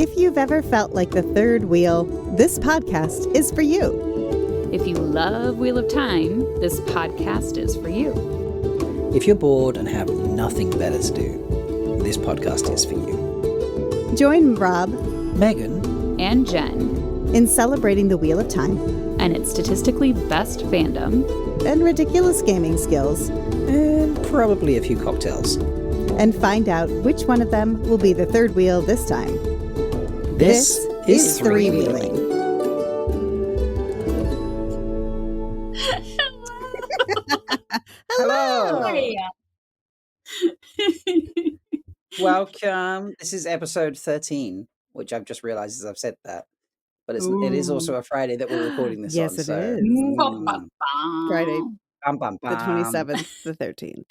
If you've ever felt like the third wheel, this podcast is for you. If you love Wheel of Time, this podcast is for you. If you're bored and have nothing better to do, this podcast is for you. Join Rob, Megan, And Jenn in celebrating the Wheel of Time and its statistically best fandom and ridiculous gaming skills, and probably a few cocktails. and find out which one of them will be the third wheel this time. This is three-wheeling. Hello. Hey. Welcome. This is episode 13, which I've just realized as I've said that. But it is also a Friday that we're recording this Yes, on. it so, is. Friday, Bum, bum, the bum. 27th, the 13th.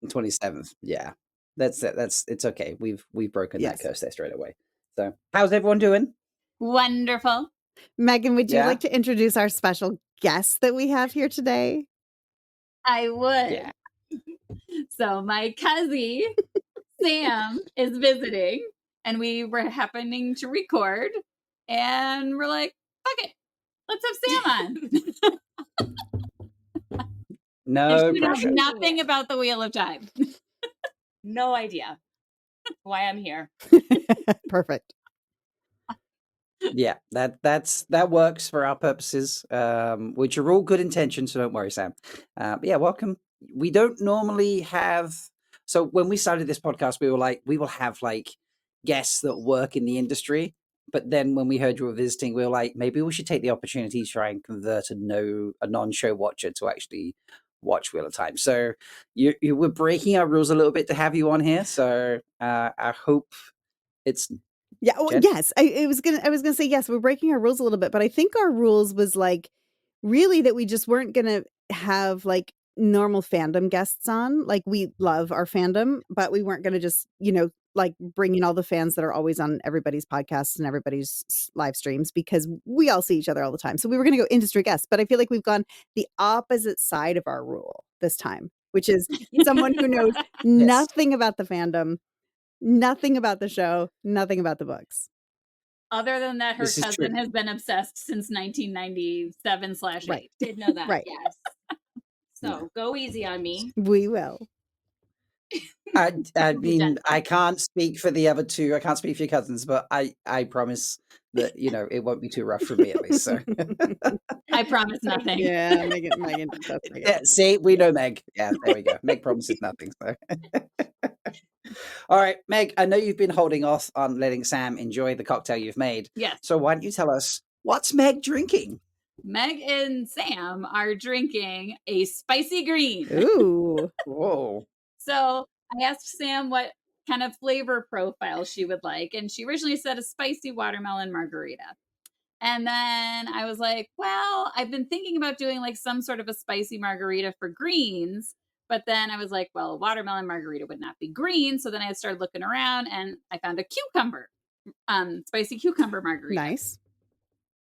27th. Yeah. That's it. It's okay. We've broken Yes. that curse there straight away. So how's everyone doing? Wonderful. Megan, would you Yeah. like to introduce our special guest that we have here today? I would. Yeah. So my cousin Sam is visiting, and we were happening to record, and we're like, "Fuck it, let's have Sam on." No And she knows pressure. nothing about the Wheel of Time. No idea why I'm here. Perfect. Yeah, that works for our purposes, which are all good intentions, so don't worry, Sam. But yeah, welcome. We don't normally have, so when we started this podcast, we were like, we will have like guests that work in the industry. But then when we heard you were visiting, we were like, maybe we should take the opportunity to try and convert a non-show watcher to actually watch Wheel of Time. So you were breaking our rules a little bit to have you on here. So I hope it's Yeah. Well, Jenn? yes. I was gonna say yes. We're breaking our rules a little bit, but I think our rules was like really that we just weren't gonna have like normal fandom guests on. Like we love our fandom, but we weren't gonna just like bring in all the fans that are always on everybody's podcasts and everybody's live streams because we all see each other all the time. So we were gonna go industry guests, but I feel like we've gone the opposite side of our rule this time, which is someone who knows nothing about the fandom. Nothing about the show, nothing about the books. Other than that, her This is cousin true. has been obsessed since 1997/8. Right. Did know that. Right. Yes. So go easy on me. We will. I Be mean, gentle. I can't speak for the other two. I can't speak for your cousins, but I promise that it won't be too rough for me at least. So I promise nothing. Yeah, Megan. That's Megan. yeah, see, we know Meg. Yeah, there we go. Meg promises nothing. So all right, Meg. I know you've been holding off on letting Sam enjoy the cocktail you've made. Yes. So why don't you tell us what's Meg drinking? Meg and Sam are drinking a spicy green. Ooh. Whoa. So I asked Sam what kind of flavor profile she would like, and she originally said a spicy watermelon margarita. And then I was like, well, I've been thinking about doing like some sort of a spicy margarita for greens. But then I was like, well, a watermelon margarita would not be green. So then I started looking around and I found a cucumber, spicy cucumber margarita. Nice.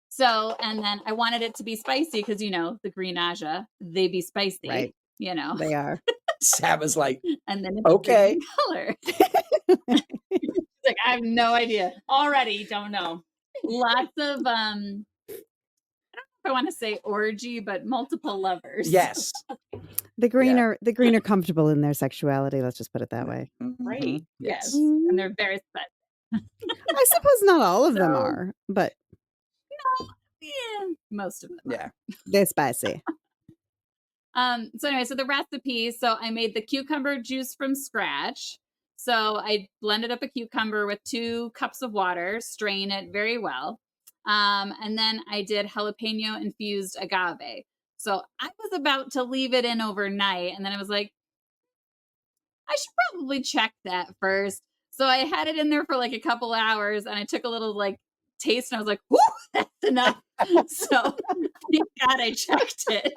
So, and then I wanted it to be spicy because, the Green Ajah, they be spicy, Right. They are. Sam was like, and then it's okay. green color. It's like, I have no idea. Already don't know. Lots of, I don't know if I want to say orgy, but multiple lovers. Yes. The green are comfortable in their sexuality. Let's just put it that way. Right. Mhm. Yes. And they're very spicy. I suppose not all of them So- are, but Yeah, most of them. Yeah. they're spicy. So anyway, so the recipe, so I made the cucumber juice from scratch. So I blended up a cucumber with 2 cups of water, strain it very well. And then I did jalapeno infused agave. So I was about to leave it in overnight, and then I was like, I should probably check that first. So I had it in there for like a couple hours, and I took a little like taste, and I was like, whoo, that's enough. So thank God I checked it.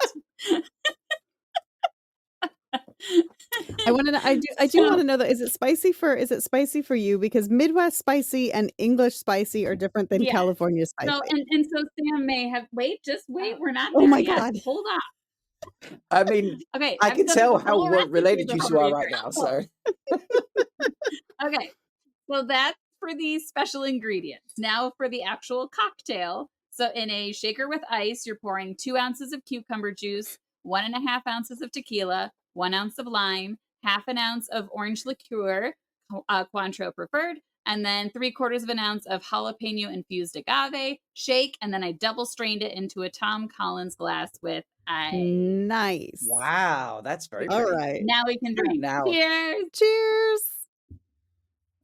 I want to know. I do want to know that is it spicy for you because Midwest spicy and English spicy are different than Yeah. California spicy. So and so Sam may have just wait, we're not Oh there my yet. God. Hold on. I mean, Okay. I I've can done tell the how whole recipe related you two are before. right now. So Okay. So that's for the special ingredients. Now for the actual cocktail. So in a shaker with ice, you're pouring 2 ounces of cucumber juice, 1.5 ounces of tequila, 1 ounce of lime, half an ounce of orange liqueur, Cointreau preferred, and then 3/4 of an ounce of jalapeno infused agave. Shake, and then I double strained it into a Tom Collins glass with ice. Nice. Wow, that's very All pretty. right. Now we can drink. Now, Cheers. Cheers.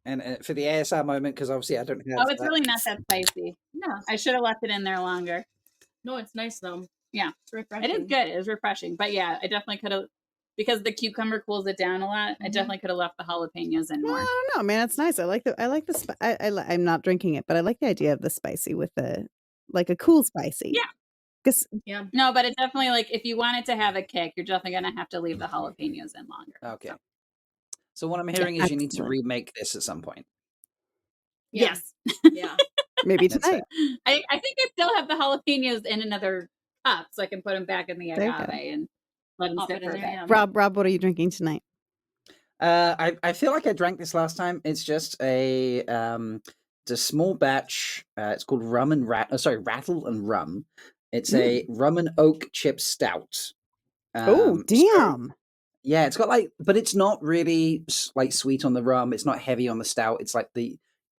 and for the ASR moment, because obviously I don't have. Oh, it's really not that spicy. No, I should have left it in there longer. no, it's nice though. Yeah. It's refreshing. It is good. It is refreshing. But yeah, I definitely could have, because the cucumber cools it down a lot. I definitely could have left the jalapenos in Well, more. I don't know, man. It's nice. I like the I'm not drinking it, but I like the idea of the spicy with the like a cool spicy. Yeah. 'Cause Yeah. No, but it definitely, like, if you want it to have a kick, you're definitely going to have to leave the jalapenos in longer. Okay. So what I'm hearing is you need to excellent. remake this at some point. Yeah. Yes. Yeah. maybe That's tonight. I think I still have the jalapenos in another cup, so I can put them back in the There you go. agave and let them Pop sit it for in a there, bit. yeah. Rob, what are you drinking tonight? I feel like I drank this last time. It's just it's a small batch. It's called Rattle and Rum. It's a rum and oak chip stout. Oh, So, damn. yeah, it's got like, but it's not really like sweet on the rum. It's not heavy on the stout. It's like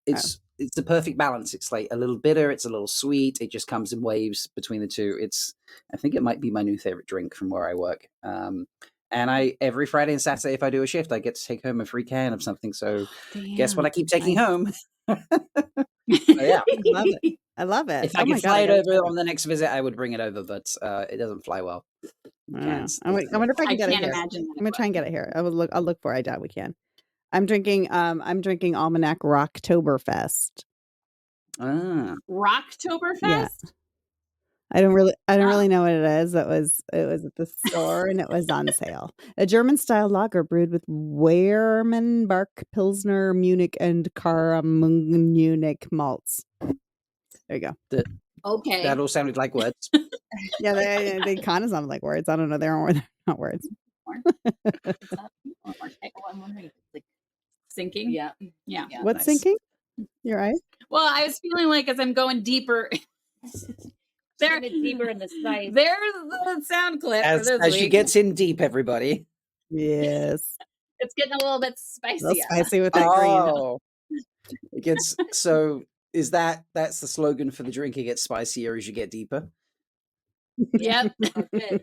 it's the perfect balance. It's like a little bitter. It's a little sweet. It just comes in waves between the two. I think it might be my new favorite drink from where I work. And every Friday and Saturday, if I do a shift, I get to take home a free can of something. So guess what I keep taking home? So, yeah. I love it. I love it. If I could fly it over on the next visit, I would bring it over, but it doesn't fly well. Cans. I wonder if I can I get it can't here. imagine that I'm gonna try and get it here. I'll look for it. I doubt we can. I'm drinking Almanac Rocktoberfest. Ah, Rocktoberfest? Yeah. I don't really know what it is. It was at the store and it was on sale. A German style lager brewed with Wehrmann, Pilsner, Munich, and Munich malts. There you go. Okay. that all sounded like words. Yeah, they kind of sound like words. I don't know. They're not words. I'm wondering if it's like Sinking? yeah. Yeah. Yeah. What's Nice. sinking? Your eyes? Well, I was feeling like as I'm going deeper, There, bit deeper in the spice. there's the sound clip for As this she week. gets in deep, everybody. Yes. It's getting a little bit A little spicy. spicy with that green. Oh, it gets so. Is that's the slogan for the drink? It gets spicier as you get deeper. Yep. Okay.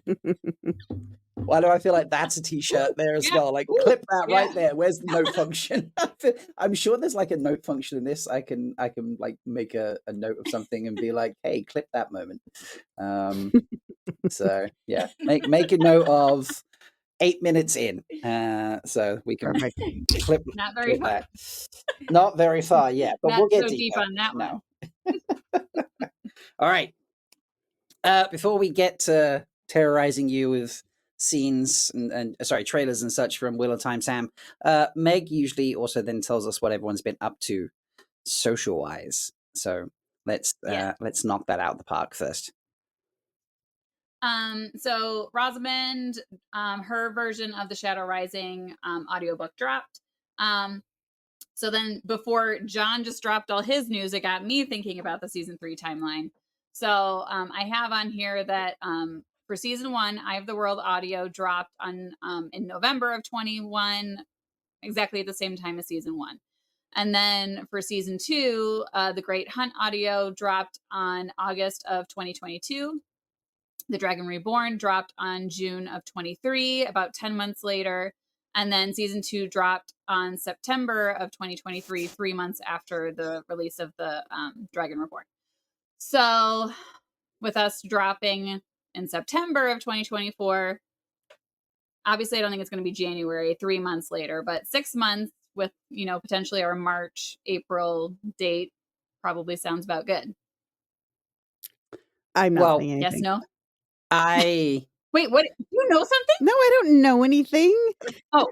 Why do I feel like that's a t-shirt there as Yeah. well? Like clip that right Yeah. there. Where's the note function? I'm sure there's like a note function in this. I can like make a note of something and be like, hey, clip that moment. So yeah, make a note of 8 minutes in. So we can Perfect. clip Not very far. that. Not very far yet, but Not we'll get so deep deeper. on that one. No. All right. Before we get to terrorizing you with scenes and trailers and such from Wheel of Time Sam, Meg usually also then tells us what everyone's been up to social wise. So let's knock that out of the park first. So Rosamund, her version of the Shadow Rising audiobook dropped. So then before John just dropped all his news, it got me thinking about the season 3 timeline. So I have on here that for season 1, Eye of the World audio dropped on in November of 21, exactly at the same time as season 1. And then for season 2, the Great Hunt audio dropped on August of 2022. The Dragon Reborn dropped on June of 23, about 10 months later. And then season 2 dropped on September of 2023, 3 months after the release of the Dragon Reborn. So with us dropping in September of 2024, obviously I don't think it's going to be January, 3 months later, but 6 months with, potentially our March, April date probably sounds about good. I'm not saying Yes, anything. no? Wait, what? You know something? No, I don't know anything. Oh,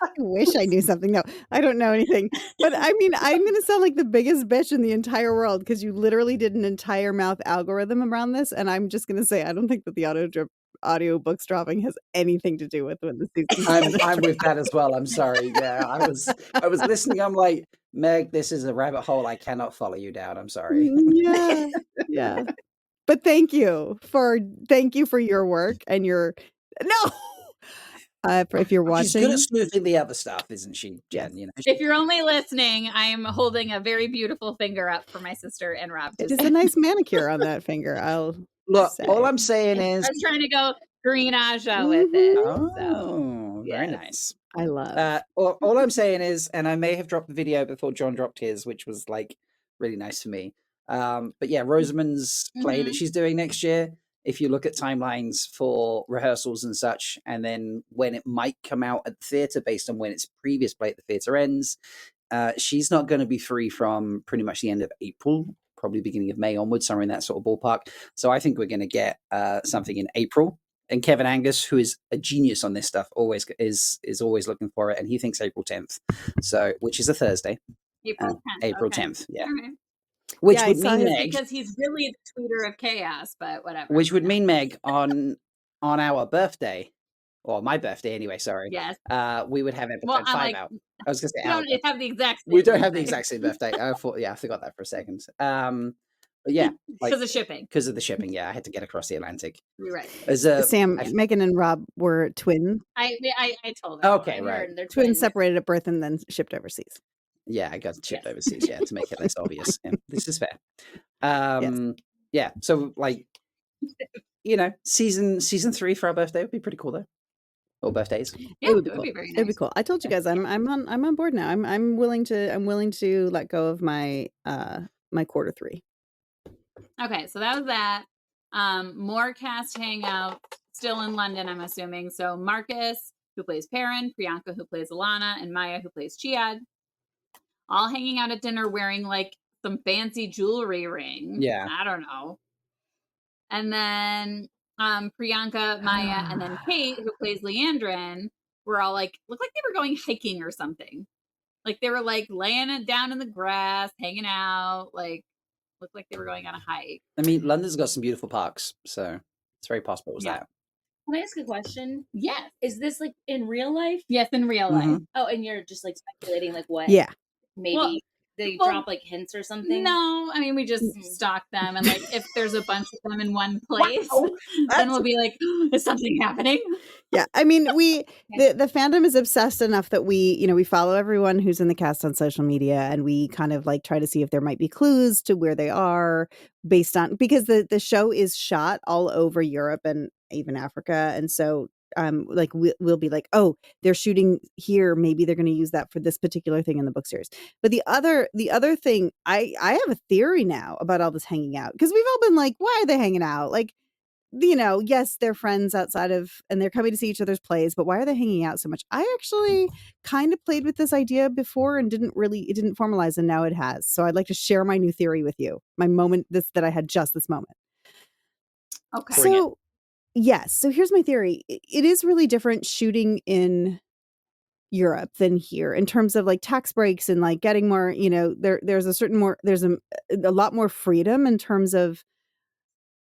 I wish I knew something. No, I don't know anything. But I mean, I'm going to sound like the biggest bitch in the entire world because you literally did an entire mouth algorithm around this. And I'm just going to say, I don't think that the audiobooks dropping has anything to do with when the season. I'm with that as well. I'm sorry. Yeah, I was listening. I'm like, Meg, this is a rabbit hole I cannot follow you down. I'm sorry. Yeah. Yeah. But thank you for your work and your no. If you're She's good at watching, smoothing the other stuff, isn't she, yes. Jen? You know, If you're only listening, I am holding a very beautiful finger up for my sister and Rob to It is see. a nice manicure on that finger, I'll look, say. all I'm saying I is, was trying to go Green Ajah with it. So, oh, very yes. nice. I love. All I'm saying is, and I may have dropped the video before John dropped his, which was like really nice for me. But yeah, Rosamund's play that Mhm. she's doing next year. If you look at timelines for rehearsals and such, and then when it might come out at the theatre based on when its previous play at the theatre ends, she's not going to be free from pretty much the end of April, probably beginning of May onwards, somewhere in that sort of ballpark. So I think we're going to get something in April. And Kevin Angus, who is a genius on this stuff, always is always looking for it, and he thinks April 10th, so which is a Thursday. April 10th. April Okay. 10th, yeah. All right. Which Yeah, I would saw mean his- Meg, Because he's really the tweeter of chaos, but whatever. which would Yeah. mean Meg on our birthday, or my birthday anyway. Sorry, Yes. we would have episode Well, I'm 5 like, out. I was going to say we our don't birthday. have the exact same We don't have the birthday. exact same birthday. I forgot that for a second. But yeah, like Because of shipping. because of the shipping. Yeah, I had to get across the Atlantic. You're right. As a Sam, Megan and Rob were twin I told her. Okay, I right. heard they're twins twins. separated at birth and then shipped overseas. Yeah, I got shipped Yes. overseas. Yeah, to make it less obvious. Yeah, this is fair. Yeah. So like, you know, season 3 for our birthday would be pretty cool though. Or birthdays. Yeah, It would be it cool. would be very nice. It'd be cool. I told you guys I'm on board now. I'm willing to let go of my my quarter 3. Okay, so that was that. More cast hangout still in London, I'm assuming. So Marcus, who plays Perrin, Priyanka, who plays Alana, and Maya, who plays Chiad, all hanging out at dinner wearing like some fancy jewelry ring. Yeah. I don't know. And then Priyanka, Maya, and then Kate, who plays Leandrin, were all like, looked like they were going hiking or something. Like they were like laying it down in the grass, hanging out, like looked like they were going on a hike. I mean, London's got some beautiful parks, so it's very possible it was Yeah. that. Can I ask a question? Yes. Is this like in real life? Yes, in real Mhm. life. Oh, and you're just like speculating like what? Yeah. Maybe Well- they well, drop like hints or something? No, I mean we just Mhm. stalk them, and like if there's a bunch of them in one place, Wow, then we'll be like, is something happening? Yeah, I mean, the fandom is obsessed enough that we follow everyone who's in the cast on social media, and we kind of like try to see if there might be clues to where they are based on, because the show is shot all over Europe and even Africa, and so like we'll be like, oh, they're shooting here, maybe they're going to use that for this particular thing in the book series. But the other thing, I have a theory now about all this hanging out, because we've all been like, why are they hanging out? Like, yes, they're friends outside of, and they're coming to see each other's plays, but why are they hanging out so much? I actually kind of played with this idea before and it didn't formalize, and now it has. So I'd like to share my new theory with you. My moment that I had just this moment. Okay. So yes, so here's my theory. It is really different shooting in Europe than here in terms of like tax breaks and like getting more, there's a lot more freedom in terms of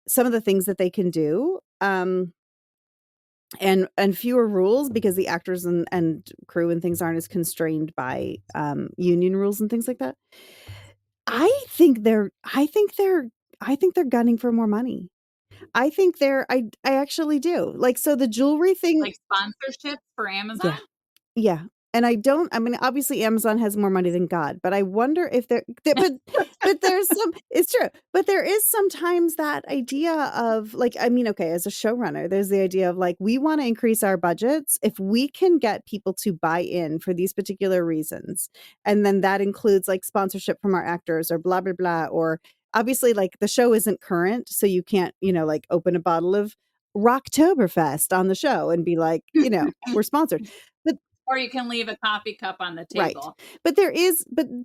some of the things that they can do, and fewer rules, because the actors and crew and things aren't as constrained by union rules and things like that. I think they're gunning for more money. I actually do. Like, so the jewelry thing, Like sponsorships for Amazon? yeah. And I mean, obviously Amazon has more money than God, but I wonder if but there's it's true. But there is sometimes that idea of like, I mean, okay, as a showrunner, there's the idea of like, we want to increase our budgets if we can get people to buy in for these particular reasons. And then that includes like sponsorship from our actors or blah, blah, blah. Or obviously like the show isn't current, so you can't, like open a bottle of Rocktoberfest on the show and be like, we're sponsored. Or you can leave a coffee cup on the Right. table. But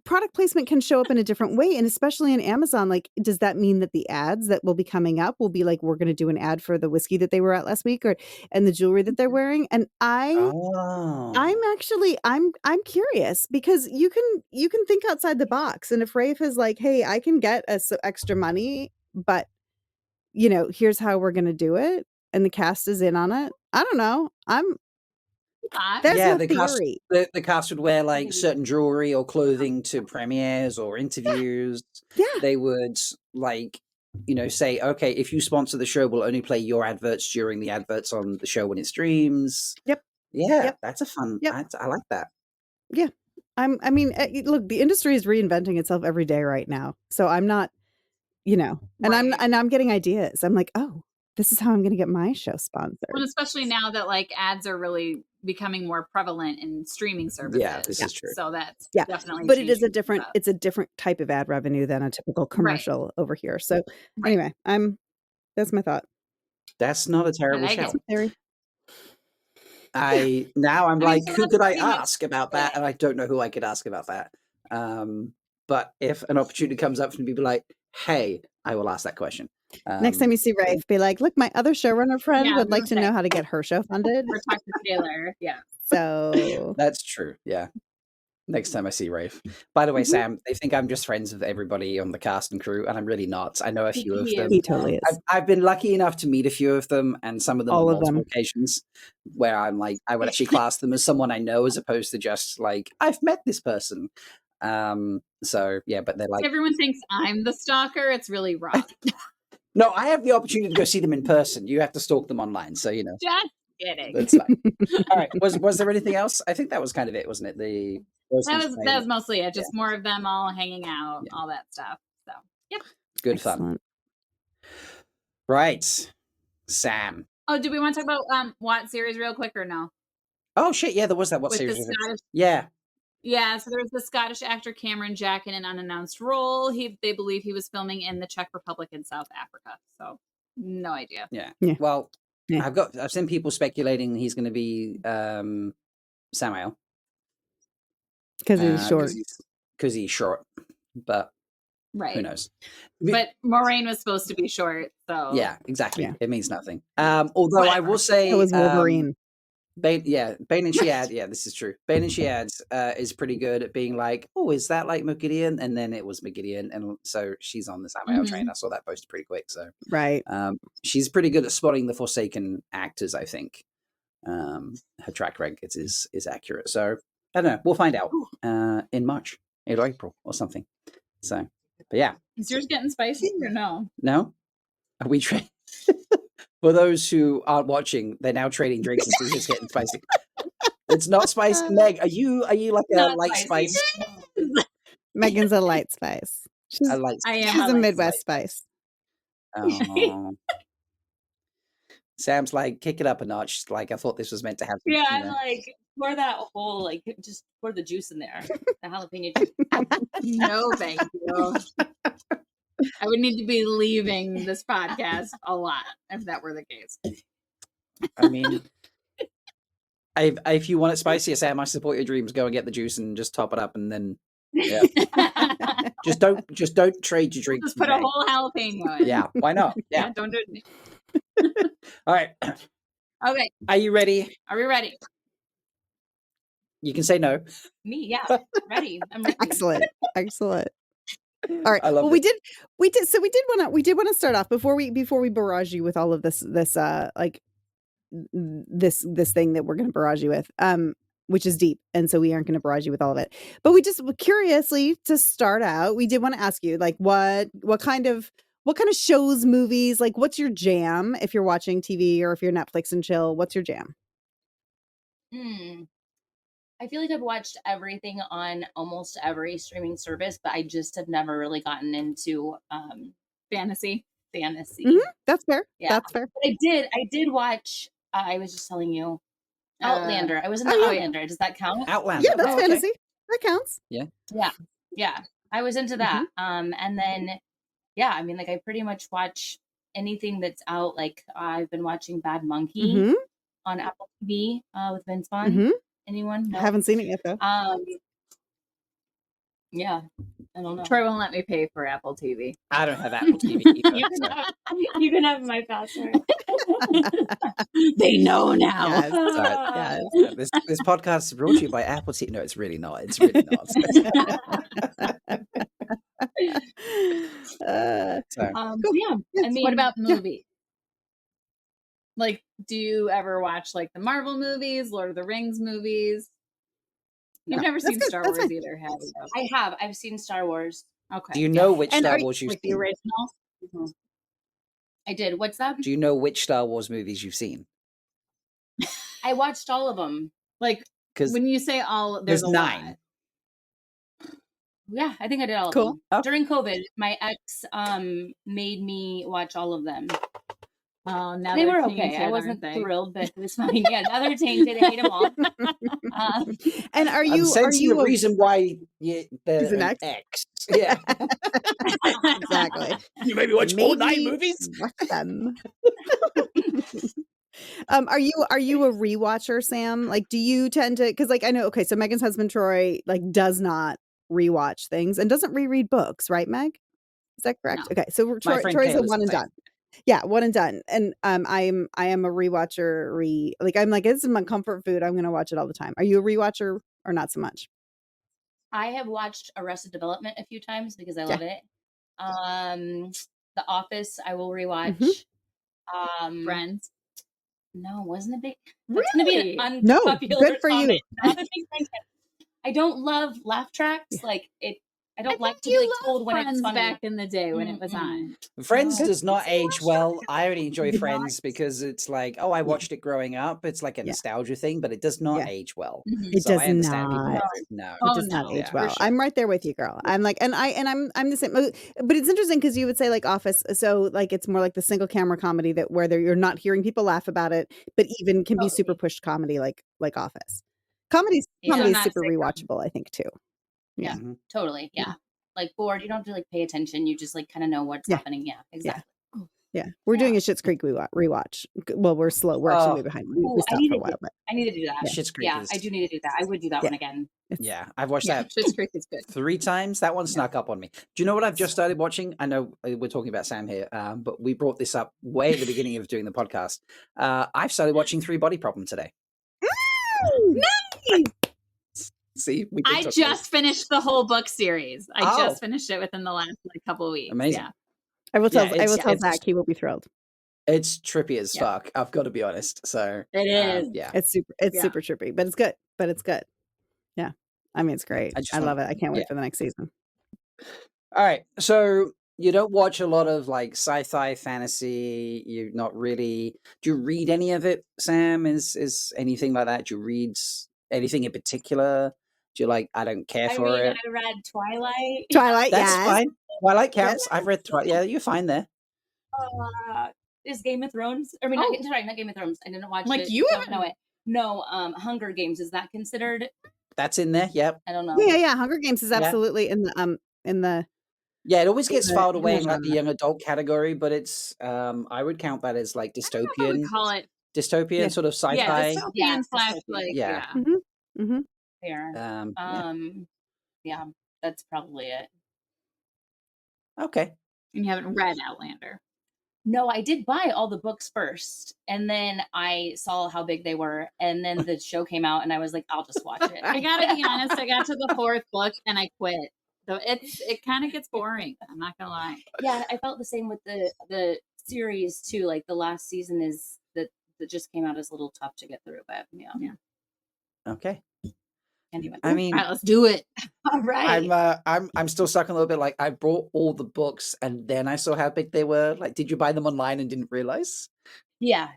product placement can show up in a different way. And especially in Amazon, like, does that mean that the ads that will be coming up will be like, we're going to do an ad for the whiskey that they were at last week and the jewelry that they're wearing? And Oh. I'm curious, because you can think outside the box. And if Rafe is like, hey, I can get us extra money, but here's how we're going to do it, and the cast is in on it. I don't know. Hot. There's Yeah, no the cast theory. the cast would wear like certain jewelry or clothing to premieres or interviews. Yeah. They would like, say, okay, if you sponsor the show, we'll only play your adverts during the adverts on the show when it streams. Yep. Yeah, Yep. that's a fun. Yep. I like that. Yeah. I mean, look, the industry is reinventing itself every day right now. So I'm not, and Right. I'm getting ideas. I'm like, oh, this is how I'm going to get my show sponsored. Well, especially now that like ads are really becoming more prevalent in streaming services. Yeah, this is true. So that's Yeah. definitely. But it is changing it's a different type of ad revenue than a typical commercial over here. So Right. anyway, that's my thought. That's not a terrible like it. shout. Theory. I'm mean, like, so who that's could I pretty much ask about that? And I don't know who I could ask about that. But if an opportunity comes up for me to be like, hey, I will ask that question. Next time you see Rafe, be like, look, my other showrunner friend Yeah, I would was like gonna to say. know how to get her show funded. Or talk to Taylor. Yeah. So That's true. Yeah. Next time I see Rafe. By the way, Mhm. Sam, they think I'm just friends with everybody on the cast and crew, and I'm really not. I know a few of He them. is. he totally is. I've been lucky enough to meet a few of them, and some of them All on of them. multiple occasions, where I'm like, I would actually class them as someone I know, as opposed to just like, I've met this person. So yeah, but they're like, Everyone thinks I'm the stalker. It's really Rob. no, I have the opportunity to go see them in person. You have to stalk them online, so Just kidding. that's fine. All right, was there anything else? I think that was kind of it, wasn't it? That was mostly it. Just more of them all hanging out, all that stuff. So yep. Good fun. Excellent. Right, Sam. Oh, do we want to talk about Watt series real quick or no? Oh shit, yeah, there was that. What With series the was it? Scottish. Yeah. Yeah, so there was the Scottish actor Cameron Jack in an unannounced role. They believe he was filming in the Czech Republic in South Africa. So no idea. Yeah. Yeah. Well, Yeah. I've seen people speculating he's going to be Samuel Because he's short. because he's short, but Right. who knows? But Moraine was supposed to be short, so Yeah, exactly. Yeah. It means nothing. Although I will say, It was Wolverine. Bain and Shead, yeah, this is true. Bain and Shead is pretty good at being like, oh, is that like McGideon? And then it was McGideon, and so she's on the Samuel train. I saw that post pretty quick, so Right. she's pretty good at spotting the Forsaken actors. I think her track record is accurate. So I don't know. We'll find out in March or April or something. So, but yeah, is yours getting spicy or no? no, are we trading? For those who aren't watching, they're now trading drinks and it's just getting spicy. It's not spicy. Meg, are you like a Not light spicy. spice? Megan's a light spice. She's, A light I am. she's a a light Midwest spice. Oh. Sam's like, kick it up a notch. Like, I thought this was meant to have. Yeah, I'm like, pour that whole, like, just pour the juice in there. The jalapeno juice. No, thank you. I would need to be leaving this podcast a lot if that were the case. I mean, if you want it spicier, Sam, I support your dreams. Go and get the juice and just top it up, and then just don't trade your drinks. Just put a whole jalapeno in. Yeah, why not? Yeah. Don't do it. All right. Okay, Are you ready? are we ready? You can say no. Me, yeah. Ready. I'm ready. Excellent. Excellent. All right. I love Well, we did want to start off before we barrage you with all of this like this thing that we're going to barrage you with, which is deep, and so we aren't going to barrage you with all of it. But we just curiously, to start out, we did want to ask you, like, what kind of shows, movies, like, what's your jam if you're watching TV or if you're Netflix and chill? What's your jam? I feel like I've watched everything on almost every streaming service, but I just have never really gotten into Fantasy. Mhm. That's fair. Yeah. That's fair. But I did watch. I was just telling you, Outlander. I was in the oh, yeah. Outlander. Does that count? Outlander. Yeah, that's Oh, okay. fantasy. That counts. Yeah. I was into that. And then, yeah, I mean, like, I pretty much watch anything that's out. Like, I've been watching Bad Monkey Mhm. on Apple TV with Vince Vaughn. Mhm. Anyone? I No? haven't seen it yet though. Yeah. I don't know. Troy won't let me pay for Apple TV. I don't have Apple TV either. You can have my password. They know now. Yes. Sorry. Yes. This podcast is brought to you by Apple TV. No, it's really not. It's really not. Uh, So, Yeah. I mean, What about movies? Like do you ever watch like the Marvel movies, Lord of the Rings movies? You've No, never that's seen good. Star That's Wars fine. either, have you? I have. I've seen Star Wars. Do Okay. you Yeah. know which And Star are Wars you've Like the seen? original? Mhm. I did. What's that? Do you know which Star Wars movies you've seen? I watched all of them. Like Because when you say all, there's there's a 9. lot. Yeah, I think I did all of Cool. them. Okay. During COVID, my ex made me watch all of them. Oh, now They they're were tainted, okay. I aren't wasn't they? thrilled, but it was fine. Yeah, now they're tainted. I hate them all. And are I'm you sensing a a reason why He's they're an an ex? X. Yeah. Exactly. You made me watch all 9 Maybe movies? watch them. Are you a rewatcher, Sam? Like, do you tend to? Because, like, I know. Okay, so Megan's husband Troy like does not rewatch things and doesn't reread books, right, Meg? Is that correct? No. Okay, so My friend Troy's a Kayla's one the and same. done. Yeah, one and done. And I am a rewatcher. I'm like, this is my comfort food. I'm gonna watch it all the time. Are you a rewatcher or not so much? I have watched Arrested Development a few times because I Yeah. love it. The Office, I will rewatch. Mhm. Friends. No, wasn't a big. That's going to be Really? an No, unpopular good for you. comment. Not a big fan. I don't love laugh tracks. Like it. I don't like to be You like loved told when it's Friends funny. back in the day when it was Mm-mm. on. Friends No. does not It's age well. I only enjoy Did Friends because it's like, oh, I watched it growing up. It's like a Yeah. nostalgia thing, but it does not Yeah. age well. Mhm. It So does I understand people not. don't. No. It Oh, does not no, age Yeah. well. for sure. I'm right there with you, girl. I'm like, and I'm the same. But it's interesting because you would say like Office, so like it's more like the single camera comedy that where you're not hearing people laugh about it, but even can be super Totally. pushed comedy like Office. Comedy's Yeah. So is not super sitcom. rewatchable, I think too. Yeah. Yeah. Mhm. Totally. Yeah. Like bored. You don't have to like pay attention. You just like kind of know what's Yeah. happening. Yeah. Yeah. Exactly. Yeah. We're doing Yeah. a Schitt's Creek rewatch. Well, we're slow. We're actually way Oh, behind. Ooh, We I stopped need for a to. while, but I need to do that. yeah. Schitt's Creek Yeah, is. I do need to do that. I would do that Yeah. one again. It's Yeah, I've watched Yeah, that Schitt's Creek is good. 3 times. That one snuck up on me. Do you know what I've just started watching? I know we're talking about Sam here, but we brought this up way at the beginning of doing the podcast. I've started watching 3 Body Problem today. Nice! See, we I talk just finished the whole book series. I Oh. just finished it within the last like couple of weeks. Amazing. Yeah. I will tell Yeah, tell Zach he will be thrilled. It's trippy as Yeah. fuck. I've got to be honest. So It is. yeah, It's Yeah. super trippy, but it's good. Yeah. I mean, it's great. I just I love want. it. I can't wait Yeah. for the next season. All right. So you don't watch a lot of like sci-fi fantasy. You're not really. Do you read any of it, Sam? Is anything like that? Do you read anything in particular? Do you like? I don't care I for mean, it. I read Twilight. Twilight, That's yes. fine. Twilight Yes. counts. I've read Twilight. Yeah, you're fine there. Is Game of Thrones? I mean, Oh. not Game of Thrones. I didn't watch Like it. you Don't know it. No, Hunger Games. Is that considered? That's in there. Yep. I don't know. Yeah. Hunger Games is Yeah. absolutely in the Yeah, it always gets the- filed away in the like the young adult category, but it's I would count that as like I don't know if I would dystopian, call it. Yeah. sort of sci-fi. Yeah, dystopian Yeah, slash dystopian. like Yeah. Mm-hmm. Fair. Yeah, that's probably it. Okay. And you haven't read Outlander. No, I did buy all the books first, and then I saw how big they were, and then the show came out, and I was like, I'll just watch it. I gotta be honest, I got to the 4th book and I quit. So it kind of gets boring. I'm not gonna lie. Yeah, I felt the same with the series too. Like the last season is that just came out is a little tough to get through, but yeah. Okay. Anyway, I mean, All right, let's do it. all right. I'm still stuck a little bit. Like I bought all the books and then I saw how big they were. Like, did you buy them online and didn't realize? Yeah.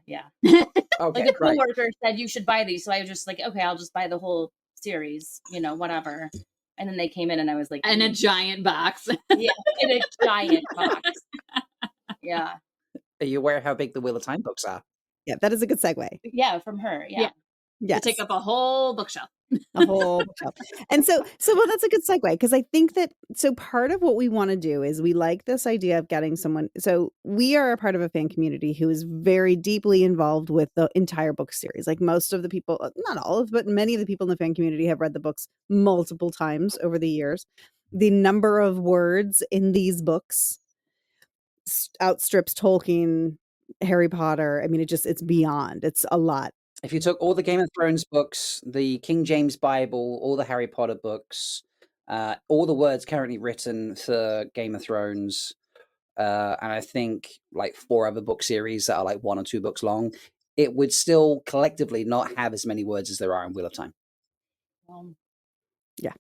Okay, Like a right. coworker said you should buy these, so I was just like, okay, I'll just buy the whole series, whatever. And then they came in, and I was like, In a giant box. yeah, in a giant box. Yeah, Are you aware how big the Wheel of Time books are? Yeah, that is a good segue. yeah, from her. Yeah. Yeah. Yes. To take up a whole bookshelf. A whole bookshelf. And so well, that's a good segue because I think that so part of what we want to do is we like this idea of getting someone. So we are a part of a fan community who is very deeply involved with the entire book series. Like most of the people, not all of, but many of the people in the fan community have read the books multiple times over the years. The number of words in these books outstrips Tolkien, Harry Potter. I mean, it's beyond. It's a lot. If you took all the Game of Thrones books, the King James Bible, all the Harry Potter books, all the words currently written for Game of Thrones, and I think like 4 other book series that are like 1 or 2 books long, it would still collectively not have as many words as there are in Wheel of Time. Yeah.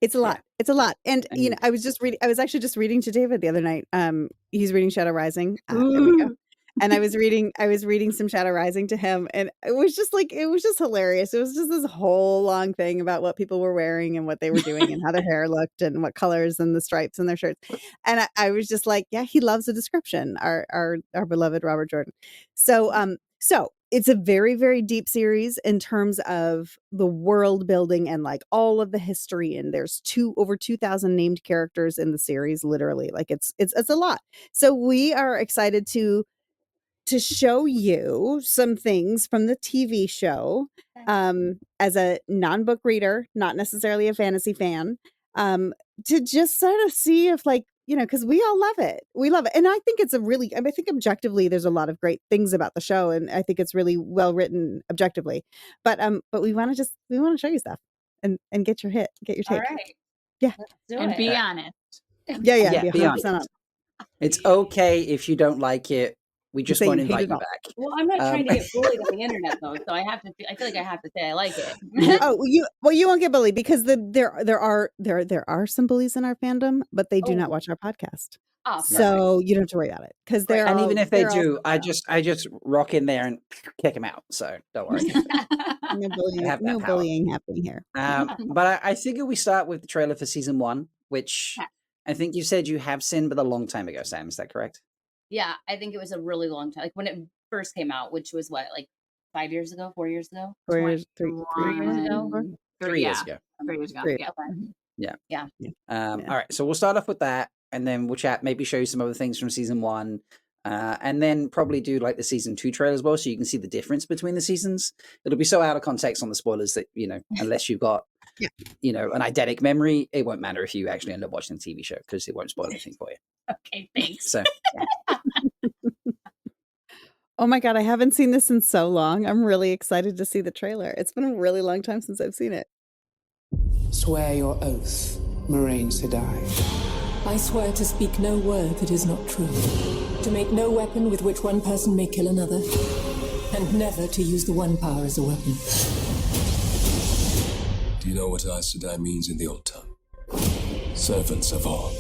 It's a lot. It's a lot. And you know, I was actually just reading to David the other night. He's reading Shadow Rising. There we go. And I was reading some Shadow Rising to him, and it was just hilarious. It was just this whole long thing about what people were wearing and what they were doing and how their hair looked and what colors and the stripes in their shirts. And I was just like, yeah, he loves a description, our beloved Robert Jordan. So it's a very, very deep series in terms of the world building and like all of the history. And there's over 2,000 named characters in the series, literally. Like it's a lot. So we are excited to show you some things from the TV show as a non-book reader, not necessarily a fantasy fan, to just sort of see if, like, you know, because we all love it. We love it. And I think I think objectively there's a lot of great things about the show, and I think it's really well written objectively. But we want to show you stuff and get your take. All right. Yeah. Let's do And it. be honest. Yeah, be be 100% honest. up. It's okay if you don't like it. We just Say won't you hate invite it you all. back. Well, I'm not trying to get bullied on the internet though, so I feel like I have to say I like it. Oh, you won't get bullied because there are some bullies in our fandom, but they do not watch our podcast. Oh, So you don't have to worry about it because they're And all, even if they they're all do, I just rock in there and kick them out. So don't worry. no bullying, I have that no power. bullying happening here. But I figure we start with the trailer for season 1, which I think you said you have seen, but a long time ago, Sam. Is that correct? Yeah, I think it was a really long time. Like when it first came out, which was what, like 5 years ago, 4 years ago? 4 years, 3 years ago? 3 years ago. 3 years ago. Three. Yeah. All right, so we'll start off with that, and then we'll chat, maybe show you some other things from season 1, and then probably do like the season 2 trailer as well, so you can see the difference between the seasons. It'll be so out of context on the spoilers that, you know, unless you've got you know, an eidetic memory, it won't matter if you actually end up watching the TV show because it won't spoil anything for you. Okay, thanks. So Oh my God, I haven't seen this in so long. I'm really excited to see the trailer. It's been a really long time since I've seen it. Swear your oath, Moraine Sedai. I swear to speak no word that is not true, to make no weapon with which one person may kill another, and never to use the one power as a weapon. Do you know what Aes Sedai means in the old tongue? Servants of all.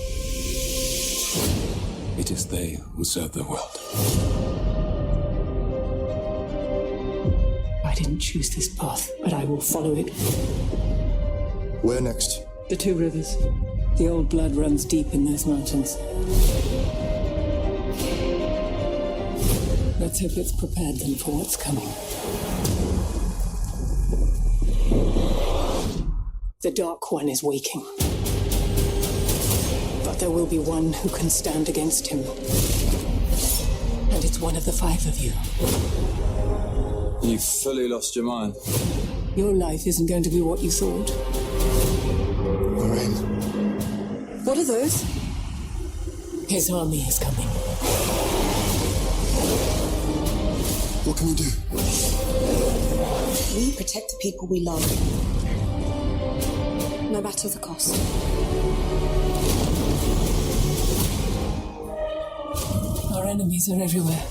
It is they who serve the world. I didn't choose this path, but I will follow it. Where next? The 2 rivers. The old blood runs deep in those mountains. Let's hope it's prepared them for what's coming. The Dark One is waking. But there will be one who can stand against him. And it's one of the 5 of you. You've fully lost your mind. Your life isn't going to be what you thought. Moraine. What are those? His army is coming. What can we do? We protect the people we love, no matter the cost. Our enemies are everywhere.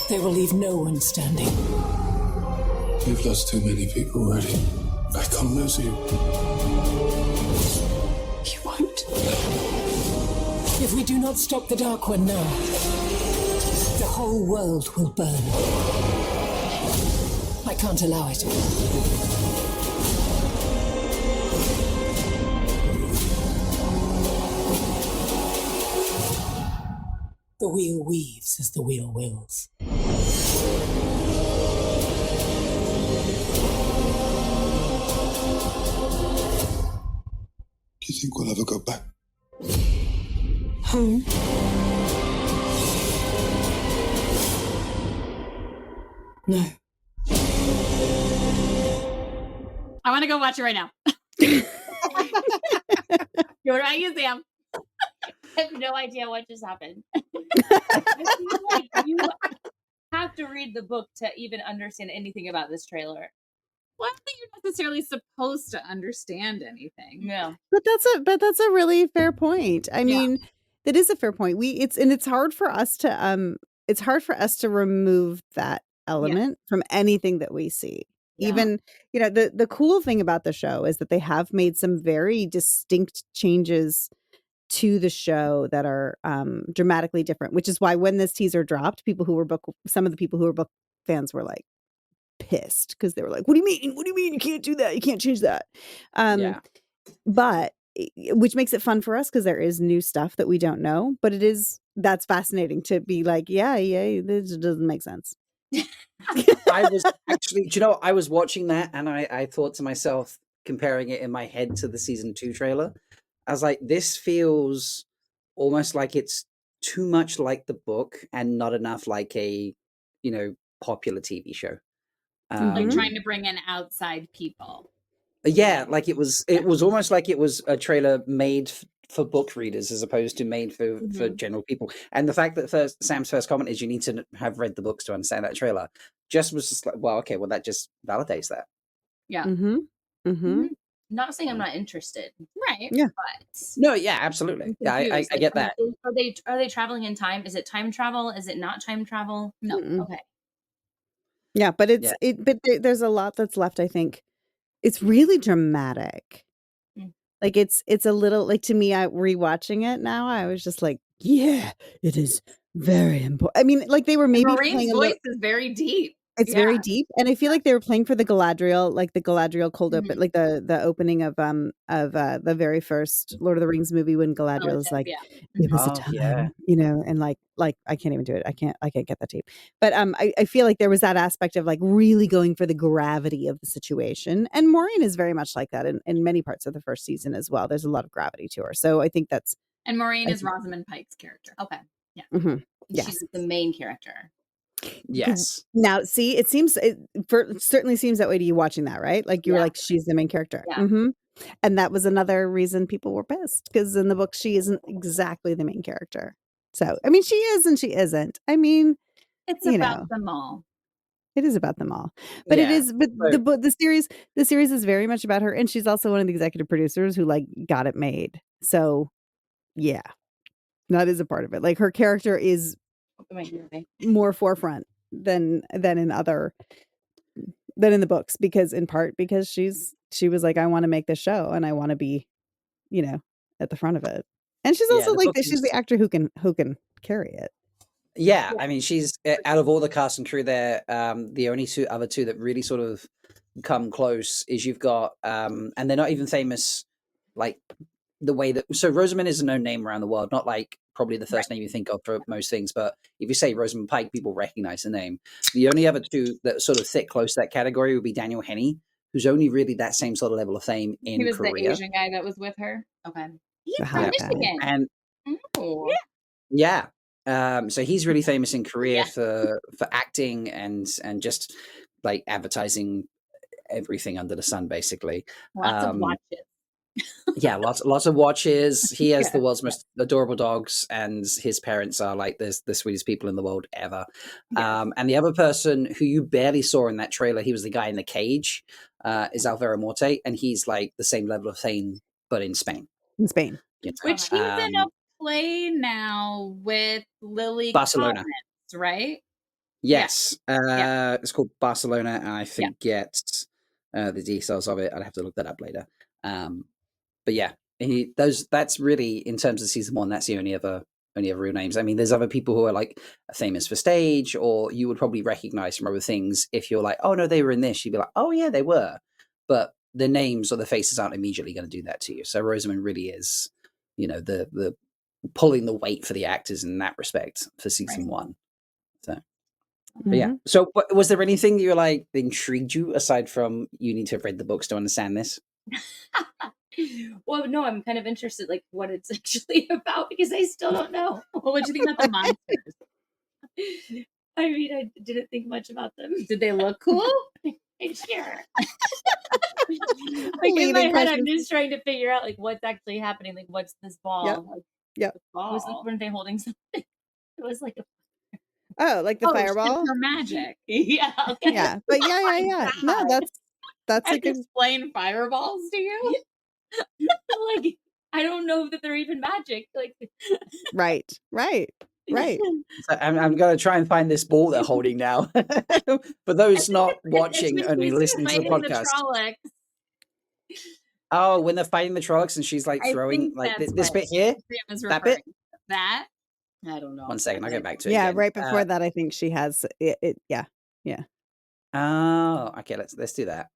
They will leave no one standing. You've lost too many people already. I can't lose you. You won't. If we do not stop the Dark One now, the whole world will burn. I can't allow it. The wheel weaves as the wheel wills. Do you think we'll ever go back? Home. No. I want to go watch it right now. What about you, Sam? I have no idea what just happened. I feel like you have to read the book to even understand anything about this trailer. Well, I don't think you're necessarily supposed to understand anything. No. But that's a really fair point. I mean, that is a fair point. It's hard for us to remove that element from anything that we see. Yeah. Even, the cool thing about the show is that they have made some very distinct changes to the show that are dramatically different, which is why when this teaser dropped, some of the people who were book fans were like pissed because they were like, what do you mean? What do you mean? You can't do that. You can't change that. Yeah. But which makes it fun for us because there is new stuff that we don't know, but that's fascinating to be like, yeah, this doesn't make sense. I was actually, do you know, I was watching that and I thought to myself, comparing it in my head to the season 2 trailer, I was like, this feels almost like it's too much like the book and not enough like a, popular TV show. Like Mhm. trying to bring in outside people. Yeah, like it was almost like it was a trailer made for book readers as opposed to made for general people. And the fact that Sam's first comment is you need to have read the books to understand that trailer was just like, well, okay, well that just validates that. Yeah. Mm-hmm. Mm-hmm. Not saying I'm not interested, Right. Yeah. but No, yeah, absolutely. Yeah, I confused, like, get that. are they traveling in time? Is it time travel? Is it not time travel? No. Mm-mm. Okay. Yeah, but Yeah. there's a lot that's left, I think. It's really dramatic. Mm. Like it's a little like to me, I rewatching it now, I was just like, yeah, it is very important. I mean, like they were maybe Maureen's playing a voice little. is very deep. It's Yeah. very deep, and I feel like they were playing for the Galadriel cold open, like the opening of the very first Lord of the Rings movie when Galadriel is like, Yeah. it was a Oh, time, yeah. and like I can't even do it. I can't get that tape. But I feel like there was that aspect of like really going for the gravity of the situation, and Maureen is very much like that in many parts of the first season as well. There's a lot of gravity to her, so I think that's. And Maureen I is think- Rosamund Pike's character. Okay. Yeah. Mhm. Yes. She's the main character. Yes. Now, see, it certainly seems that way to you watching that, right? Like you were Yeah. like, she's the main character. Yeah. Mm-hmm. And that was another reason people were pissed because in the book, she isn't exactly the main character. So, I mean, she is and she isn't. I mean, It's you about know, them all. it is about them all. But Yeah. the series is very much about her. And she's also one of the executive producers who like got it made. So, yeah, that is a part of it. Like her character is more forefront than in the books because she was like, I want to make this show and I want to be, at the front of it. And she's Yeah, also the like book she's the is- actor who can carry it. Yeah, I mean, she's out of all the cast and crew there. The only other two that really sort of come close is you've got, and they're not even famous, like the way that. So Rosamund is a known name around the world, not like probably the first name you think of for most things, but if you say Rosamund Pike, people recognize the name. The only other two that sort of sit close to that category would be Daniel Henney, who's only really that same sort of level of fame in He was Korea. the Asian guy that was with her. Okay. He's The from hot guy. Michigan. And Oh. yeah. So he's really famous in Korea Yeah. for acting and just like advertising everything under the sun, basically. Lots of watches. Yeah, lots of watches. He has Yeah. the world's most adorable dogs, and his parents are like the sweetest people in the world ever. Yes. And the other person who you barely saw in that trailer, he was the guy in the cage, is Alvaro Morte, and he's like the same level of fame, but in Spain. In Spain. You know? Which he's in a play now with Lily Barcelona. Collins, right? Yes. Yeah. It's called Barcelona, and I forget the details of it. I'd have to look that up later. But yeah, that's really, in terms of season 1, that's the only other real names. I mean, there's other people who are like famous for stage, or you would probably recognize from other things. If you're like, oh no, they were in this, you'd be like, oh yeah, they were. But the names or the faces aren't immediately going to do that to you. So Rosamund really is, the pulling the weight for the actors in that respect for season 1. So. But yeah. So, was there anything that you were like intrigued you aside from you need to have read the books to understand this? Well, no, I'm kind of interested, like what it's actually about because I still don't know. What do you think about the monsters? I mean, I didn't think much about them. Did they look cool? Sure. Like in my head, I'm just trying to figure out like what's actually happening. Like, what's this ball? Yep. Like, Yep. weren't they holding something? It was like a Like the fireball. For magic. yeah. Okay. Yeah, but yeah. No, that's I a good. explain fireballs to you. Like I don't know that they're even magic. Like Right. Right. So I'm going to try and find this ball they're holding now. For those not watching, It's when only she's listening to the fighting podcast. Trollocs. Oh, when they're fighting the Trollocs and she's like I throwing think like that's this what bit here, Sam is that referring. bit. That I don't know. 1 second, I'll get back to it Yeah, again. right before that, I think she has it. Yeah. Oh, okay. Let's do that.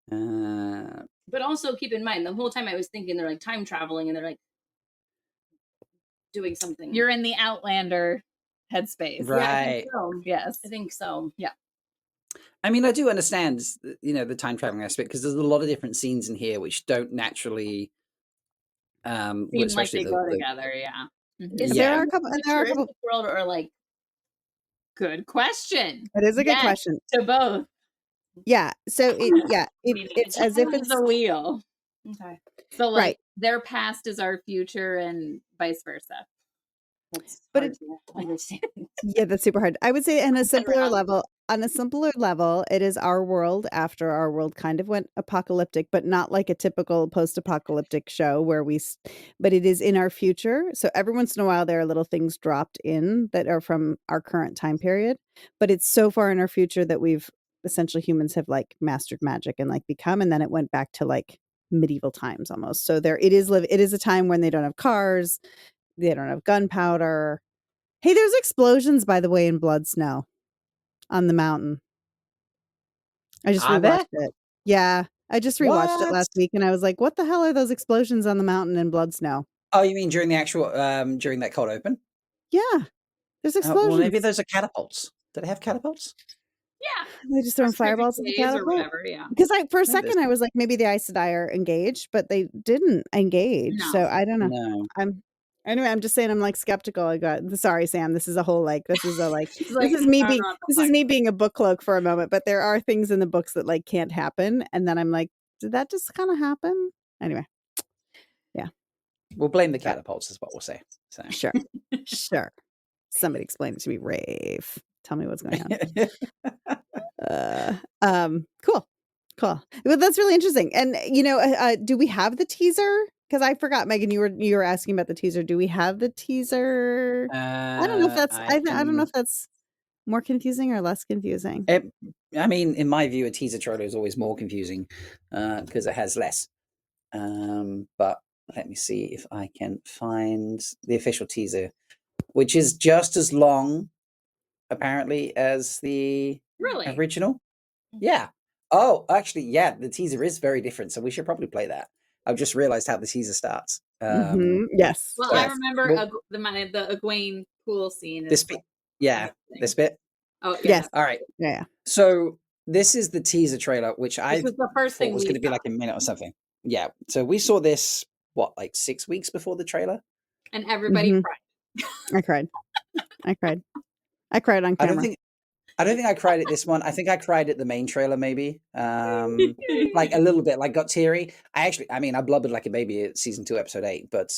But also keep in mind, the whole time I was thinking they're like time traveling and they're like doing something. You're in the Outlander headspace. Yeah, I Right. think so. Yes. I think so. I mean, I do understand, the time traveling aspect because there's a lot of different scenes in here which don't naturally, Seem like especially they go together. Yeah. Mhm. Is Yeah. There are a couple. There are a couple. futuristic world or like Good question. It is a good Yes, question. to both. Yeah. So it's as if It's it's a wheel. okay. So like Right. their past is our future and vice versa. That's But hard to understand. Yeah, that's super hard. I would say on a simpler around. level, it is our world after our world kind of went apocalyptic, but not like a typical post-apocalyptic show where but it is in our future. So every once in a while there are little things dropped in that are from our current time period, but it's so far in our future that we've essentially humans have like mastered magic and like become, and then it went back to like medieval times almost. So it is a time when they don't have cars, they don't have gunpowder. Hey, there's explosions, by the way, in Blood Snow on the mountain. I just Are there? rewatched it. Yeah, I just rewatched it What? last week, and I was like, "What the hell are those explosions on the mountain in Blood Snow?" Oh, you mean during the actual during that cold open? Yeah, there's explosions. Well, maybe those are catapults. Do they have catapults? Yeah. They just throwing Perfect fireballs at the days or catapult. whatever. Yeah. Because for a Maybe second there's- I was like, maybe the Aes Sedai are engaged, but they didn't engage. No. So I don't know. No. I'm just saying I'm like skeptical. Sorry, Sam. This is a whole this is like, this is me I don't being know what the this fuck. is me being a book cloak for a moment. But there are things in the books that like can't happen, and then I'm like, did that just kind of happen? Anyway, We'll blame the catapults, is what we'll say. So. sure. Somebody explain it to me, Rave. Tell me what's going on. Cool. Well, that's really interesting. And do we have the teaser? Because I forgot, Megan, you were asking about the teaser. Do we have the teaser? I don't know if that's I don't know if that's more confusing or less confusing. I mean, in my view, a teaser trailer is always more confusing because it has less. But let me see if I can find the official teaser, which is just as long, apparently, as the Really? original. Yeah. Oh, actually, yeah, the teaser is very different, so we should probably play that. I've just realized how the teaser starts. Yes. Well, yes. I remember Well- the Egwene pool scene. This bit, yeah, this bit. Oh, Yes. All right. Yeah. So this is the teaser trailer, which I This was the first thought thing was we going to be saw. like a minute or something. Yeah. So we saw this, like 6 weeks before the trailer? And everybody Mhm. cried. I cried. I cried on camera. I don't think I cried at this one. I think I cried at the main trailer, maybe. Like a little bit, like got teary. I blubbered like a baby at season 2, episode 8, but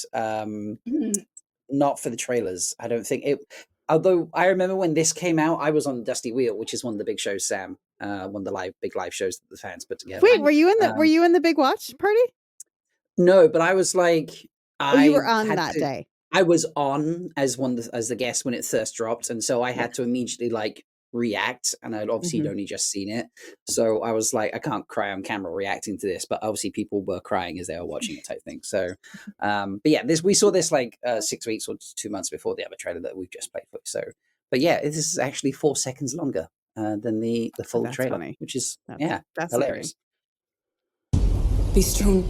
not for the trailers. I don't think it. Although I remember when this came out, I was on Dusty Wheel, which is one of the big shows, Sam. One of the big live shows that the fans put together. Wait, were you in the big watch party? No, but I was like, You were on that day. I was on as the guest when it first dropped, and so I had to immediately like react, and I'd obviously only just seen it, so I was like, I can't cry on camera reacting to this, but obviously people were crying as they were watching it, type thing. So, but yeah, we saw this like 6 weeks or 2 months before the other trailer that we've just played for. So, but yeah, this is actually 4 seconds longer than the full That's trailer, funny. which is That's hilarious. Be strong.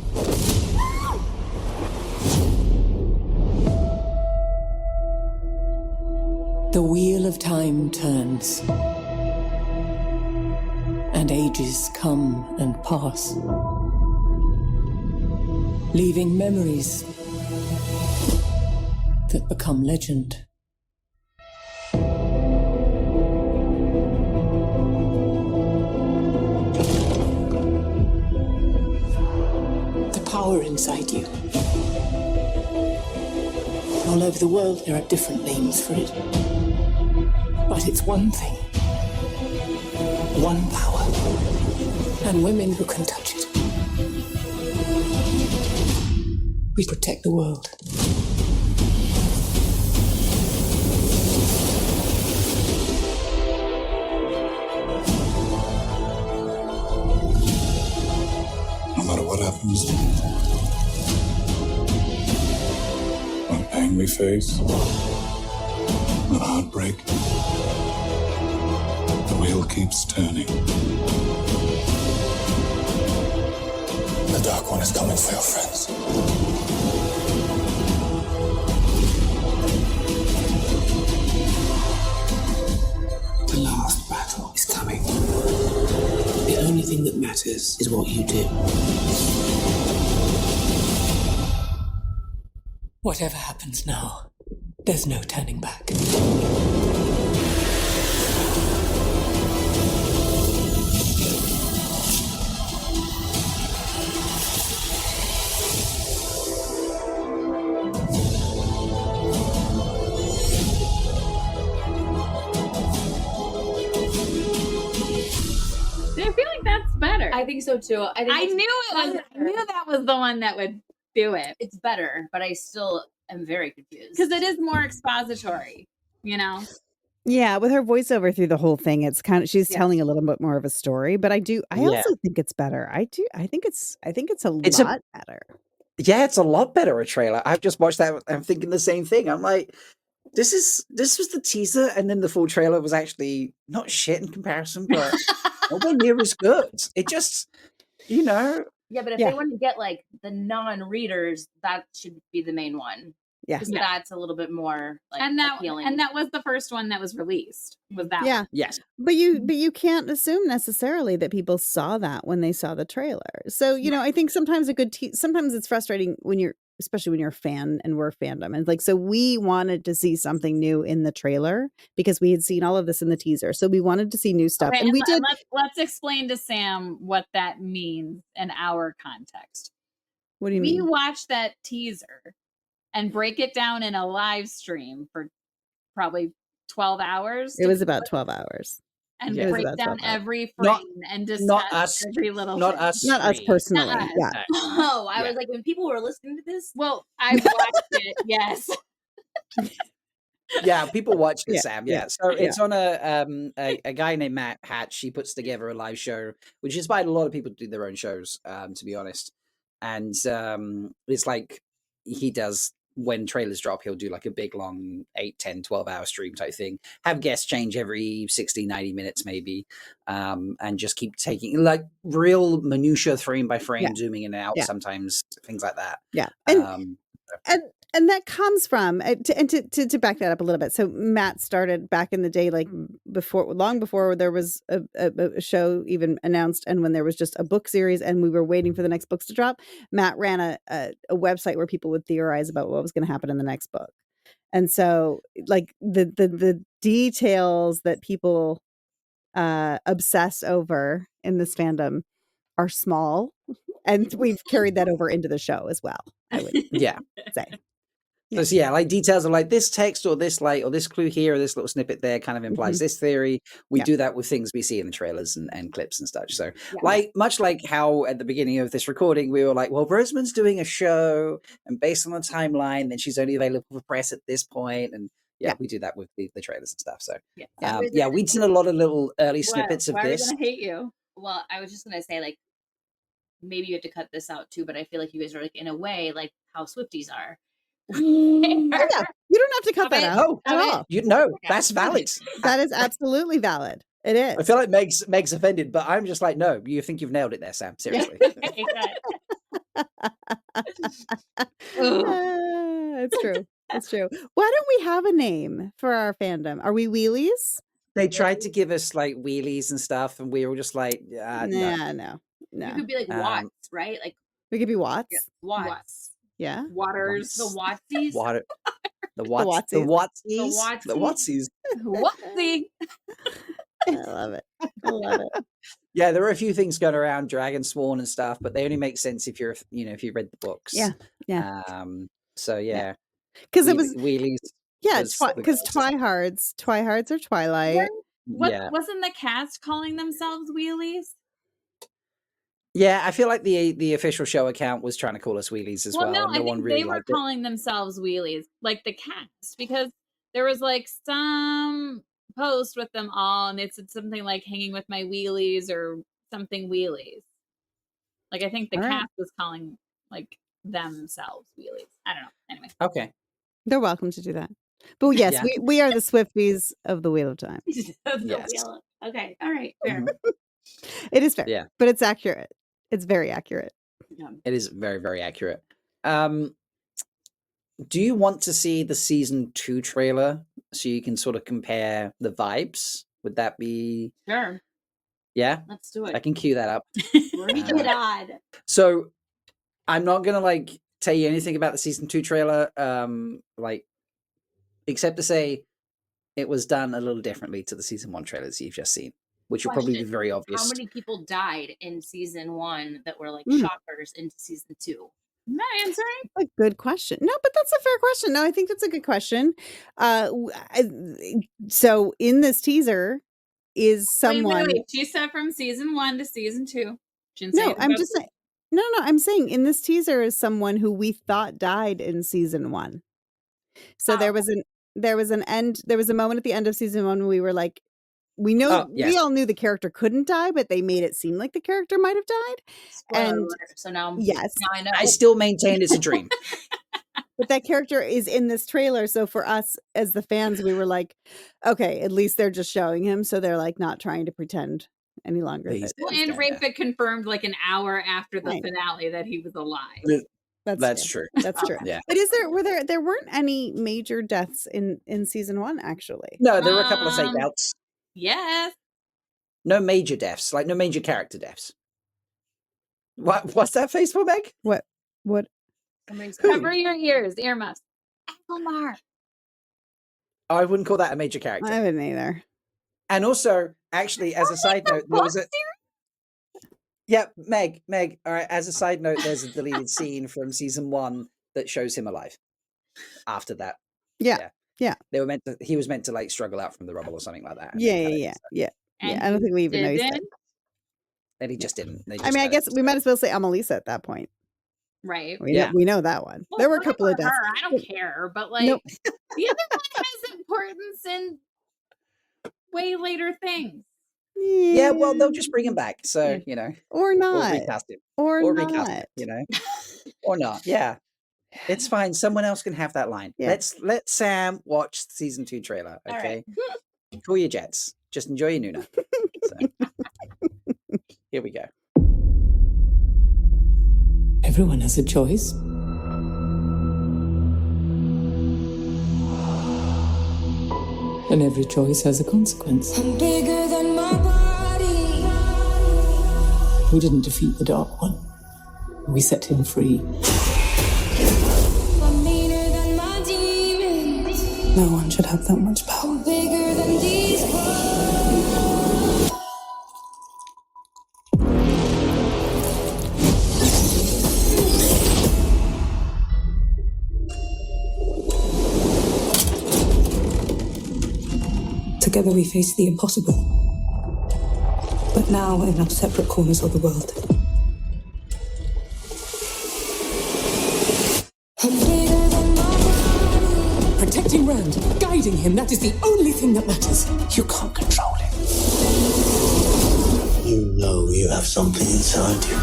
The wheel of time turns, and ages come and pass, leaving memories that become legend. The power inside you. All over the world, there are different names for it. But it's one thing. One power. And women who can touch it. We protect the world. what happens when pain we face, when heartbreak, the wheel keeps turning. The Dark One is coming for your friends. The last battle is coming. The only thing that matters is what you do. Whatever happens now, there's no turning back. I feel like that's better. I think so too. I knew that was the one that would do it. It's better, but I still am very confused. Because it is more expository, you know? Yeah, with her voiceover through the whole thing, it's kind of she's telling a little bit more of a story, but I also think it's better. I think it's a lot better. Yeah, it's a lot better a trailer. I've just watched that. I'm thinking the same thing. I'm like, this was the teaser, and then the full trailer was actually not shit in comparison, but nowhere near as good. It just, you know. Yeah, but if they want to get like the non-readers, that should be the main one. Yeah, because that's a little bit more like appealing. And that was the first one that was released. Was that? Yeah. One. Yes. But you can't assume necessarily that people saw that when they saw the trailer. So you know, I think sometimes sometimes it's frustrating especially when you're a fan and we're a fandom, and like so we wanted to see something new in the trailer because we had seen all of this in the teaser, so we wanted to see new stuff, Okay, and we did. Let's explain to Sam what that means in our context. What do you mean? We watched that teaser and break it down in a live stream for probably 12 hours. It was about 12 hours. And break down every frame and discuss not us, every little not thing. us, not us personally. Not us. Yeah. Oh, I was like, when people were listening to this. Well, I watched it. Yes. Yeah, people watch it, Yeah, Sam. yeah, Yeah, so it's on a guy named Matt Hatch. He puts together a live show, which inspired a lot of people to do their own shows. To be honest, and it's like he does when trailers drop. He'll do like a big long 8, 10, 12-hour stream type thing. Have guests change every 60, 90 minutes maybe, and just keep taking like real minutia frame by frame, zooming in and out. Sometimes things like that. Yeah, and that comes from to back that up a little bit. So Matt started back in the day, like long before there was a show even announced, and when there was just a book series, and we were waiting for the next books to drop. Matt ran a website where people would theorize about what was going to happen in the next book, and so like the details that people obsess over in this fandom are small, and we've carried that over into the show as well. I would say. So yeah, like details of like this text or this light or this clue here or this little snippet there kind of implies this theory. We do that with things we see in the trailers and clips and such. So much like how at the beginning of this recording, we were like, well, Rosamund's doing a show and based on the timeline, then she's only available for press at this point. And we do that with the trailers and stuff. So we'd seen a lot of little early snippets of this. Why are we gonna hate you? Well, I was just going to say like, maybe you have to cut this out too, but I feel like you guys are like in a way like how Swifties are. You don't have to cut that out at all. You know, that's valid. That is absolutely valid. It is. I feel like Meg's offended, but I'm just like, no, you think you've nailed it there, Sam. Seriously. It's true. It's true. Why don't we have a name for our fandom? Are we wheelies? They tried to give us like wheelies and stuff, and we were just like, no. You could be like Watts, right? Like we could be Watts. Yeah. Watts. Yeah. Waters. The Wattsies. Water. The Wattsies. The Wattsies. The Wattsies. Watsy. I love it. I love it. Yeah, there are a few things going around, Dragon Sworn and stuff, but they only make sense if you're, if you read the books. Yeah. Yeah. So yeah. Because it was wheelies. Yeah, because twihards are Twilight. Wasn't the cast calling themselves wheelies? Yeah, I feel like the official show account was trying to call us wheelies as well. No, I think really they were calling themselves wheelies, like the cast, because there was like some post with them all, and it said something like "hanging with my wheelies" or something wheelies. Like I think the All right. cast was calling like themselves wheelies. I don't know. Anyway. Okay. They're welcome to do that. But yes, Yeah. we are the Swifties of the Wheel of Time. Yes. Okay. All right. Fair. It is fair. Yeah. But it's accurate. It's very accurate. Yeah. It is very, very accurate. Do you want to see the season 2 trailer so you can sort of compare the vibes? Would that be Sure. yeah? Let's do I it. can cue that up. Bring it on. So I'm not gonna like tell you anything about the season 2 trailer, like except to say it was done a little differently to the season 1 trailers you've just seen, which will probably be Question. very obvious. How many people died in season 1 that were like Mm. shockers into season 2? I'm not answering. A good question. No, but that's a fair question. No, I think that's a good question. So in this teaser is someone. Wait. She said from season 1 to season 2. She didn't say No, anything I'm about just saying. No, I'm saying in this teaser is someone who we thought died in season 1. So there was a moment at the end of season 1 when we were like, we all knew the character couldn't die, but they made it seem like the character might have died. Spoiler And alert. So now yes, I know. I still maintain it's a dream. but that character is in this trailer. So for us as the fans, we were like, okay, at least they're just showing him. So they're like not trying to pretend any longer. Please. that Well, he's and dead. Rafe had confirmed like an hour after the Right. finale that he was alive. That's true. That's true. Yeah. But there weren't any major deaths in season 1, actually. No, there were a couple of fake Um, outs. Yes. No major deaths, like no major character deaths. What's that face for, Meg? What? Cover your ears, earmuffs. Elmar. I wouldn't call that a major character. I wouldn't either. And also, actually, as a side note, there was a yeah, Meg. All right. As a side note, there's a deleted scene from season 1 that shows him alive. After that, Yeah. he was meant to like struggle out from the rubble or something like that. Yeah. And I don't think we even know he's dead. didn't? And he just didn't. They I just mean, I got guess it. we might as well say Amelisa at that point. Right. We know that one. Well, There were a whatever couple of deaths. her, I don't care, but like Nope. the other one has importance in way later things. Yeah, well, they'll just bring him back. So, or or not. recast him. Or recast not. him, or not. Yeah. It's fine. Someone else can have that line. Yeah. Let Sam watch the season 2 trailer. All Okay. Cool your jets. Just enjoy your Nuna. So, here we go. Everyone has a choice. And every choice has a consequence. I'm bigger than my body. We didn't defeat the Dark One. We set him free. I'm meaner than my demons. No one should have that much power. I'm bigger than these walls. Together we face the impossible. But now in our separate corners of the world. I'm bigger than my body. Protecting Rand, guiding him, that is the only thing that matters. You can't control him. You know you have something inside you.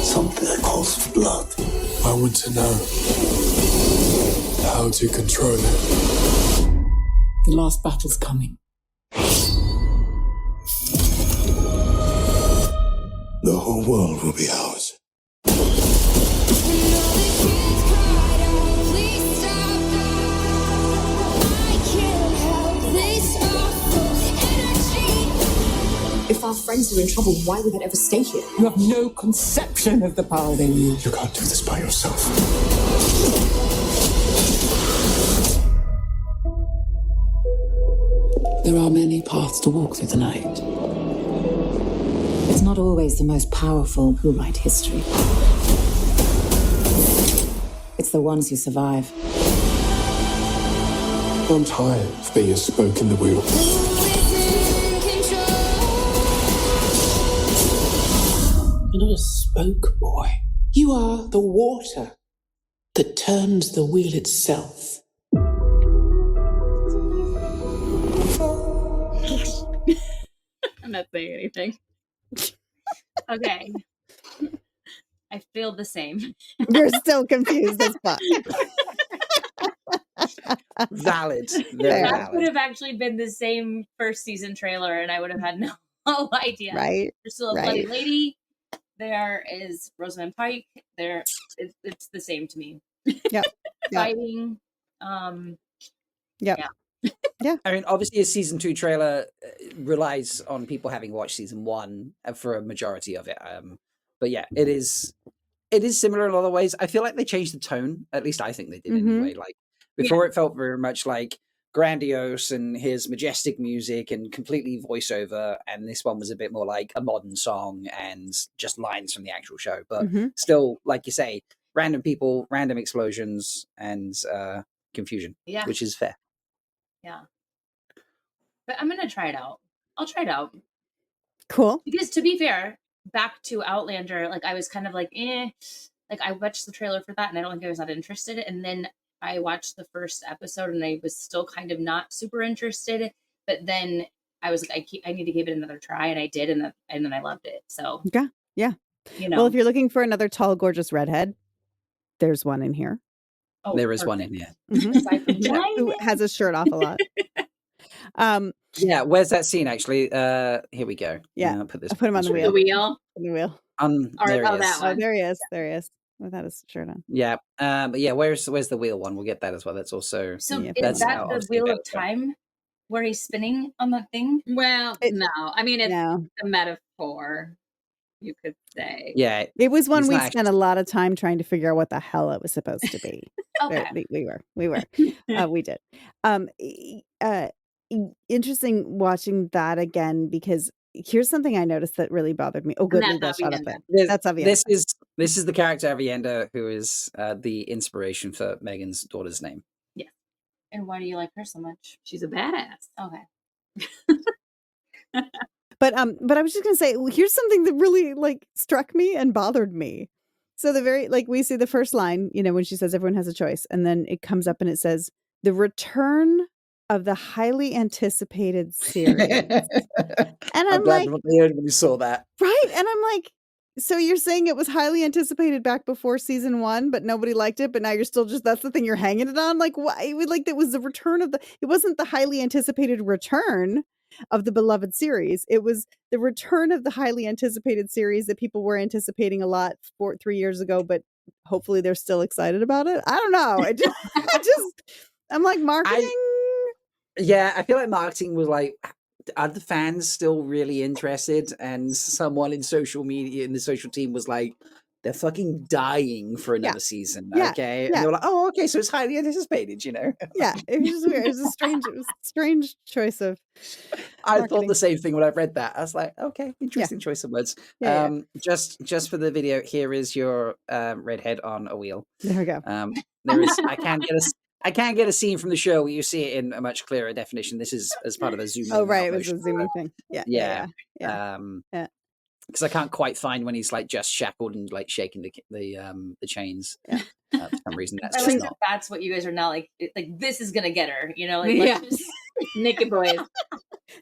Something that calls for blood. I want to know how to control it. The last battle's coming. The whole world will be ours. If our friends are in trouble, why would they ever stay here? You have no conception of the power they wield. You can't do this by yourself. There are many paths to walk through the night. It's not always the most powerful who write history. It's the ones who survive. I'm tired of being a spoke in the wheel. You're not a spoke, boy. You are the water that turns the wheel itself. I'm not saying anything. Okay. I feel the same. You're still confused as fuck. Valid. Very Fair. That could valid. have actually been the same first season trailer, and I would have had no idea. Right. There's still a bloody lady. There is Rosamund Pike. It's the same to me. Yep. Fighting. Yep. Yeah. I mean, obviously, a season 2 trailer relies on people having watched season 1 for a majority of it. But yeah, it is similar in a lot of ways. I feel like they changed the tone. At least I think they did anyway. Like before, it felt very much like grandiose and here's majestic music and completely voiceover, and this one was a bit more like a modern song and just lines from the actual show. But still, like you say, random people, random explosions, and confusion. Yeah. Which is fair. Yeah. But I'm gonna try it out. I'll try it out. Cool. Because to be fair, back to Outlander, like I was kind of like, like I watched the trailer for that and I don't think I was that interested. And then I watched the first episode and I was still kind of not super interested. But then I was like, I need to give it another try, and I did, and then I loved it. So yeah. You know. Well, if you're looking for another tall, gorgeous redhead, there's one in here. Oh, there is one in here. Who has his shirt off a lot. Yeah, where's that scene actually? Here we go. Yeah, I'll put this. I put him on the wheel. The wheel. On the wheel. There he is. That one. Oh, there he is. There he is. Without his shirt on. Yeah, but yeah, where's the wheel one? We'll get that as well. That's also is that the Wheel of Time where he's spinning on that thing? Well, no. I mean, it's a metaphor, you could say. Yeah, it was one we spent a lot of time trying to figure out what the hell it was supposed to be. Okay, we did. Interesting watching that again, because here's something I noticed that really bothered me. Oh, good, shut up then. That's Avienda. This is the character Avienda, who is the inspiration for Megan's daughter's name. Yeah. And why do you like her so much? She's a badass. Okay. But I was just gonna say, here's something that really struck me and bothered me. So we see the first line, when she says everyone has a choice, and then it comes up and it says the return of the highly anticipated series. And I'm glad everybody saw that. Right. And I'm like, so you're saying it was highly anticipated back before season 1, but nobody liked it, but now you're still that's the thing you're hanging it on? Like, why? It was the return of it wasn't the highly anticipated return of the beloved series. It was the return of the highly anticipated series that people were anticipating a lot 3 years ago, but hopefully they're still excited about it. I don't know. I'm like, marketing. Yeah, I feel like marketing was like, are the fans still really interested? And someone in social media, in the social team, was like, they're fucking dying for another season. Okay. And they were like, oh, okay, so it's highly anticipated, Yeah, it was just weird. It was a strange choice of I thought the same thing when I read that. I was like, okay, interesting choice of words. Just for the video, here is your redhead on a wheel. There we go. There is I can't get a scene from the show where you see it in a much clearer definition. This is as part of a zoom in. Oh, right. It was a zooming thing. Yeah. Because I can't quite find when he's just shackled and shaking the chains. For some reason, that's what you guys are now like this is gonna get her. Naked boys,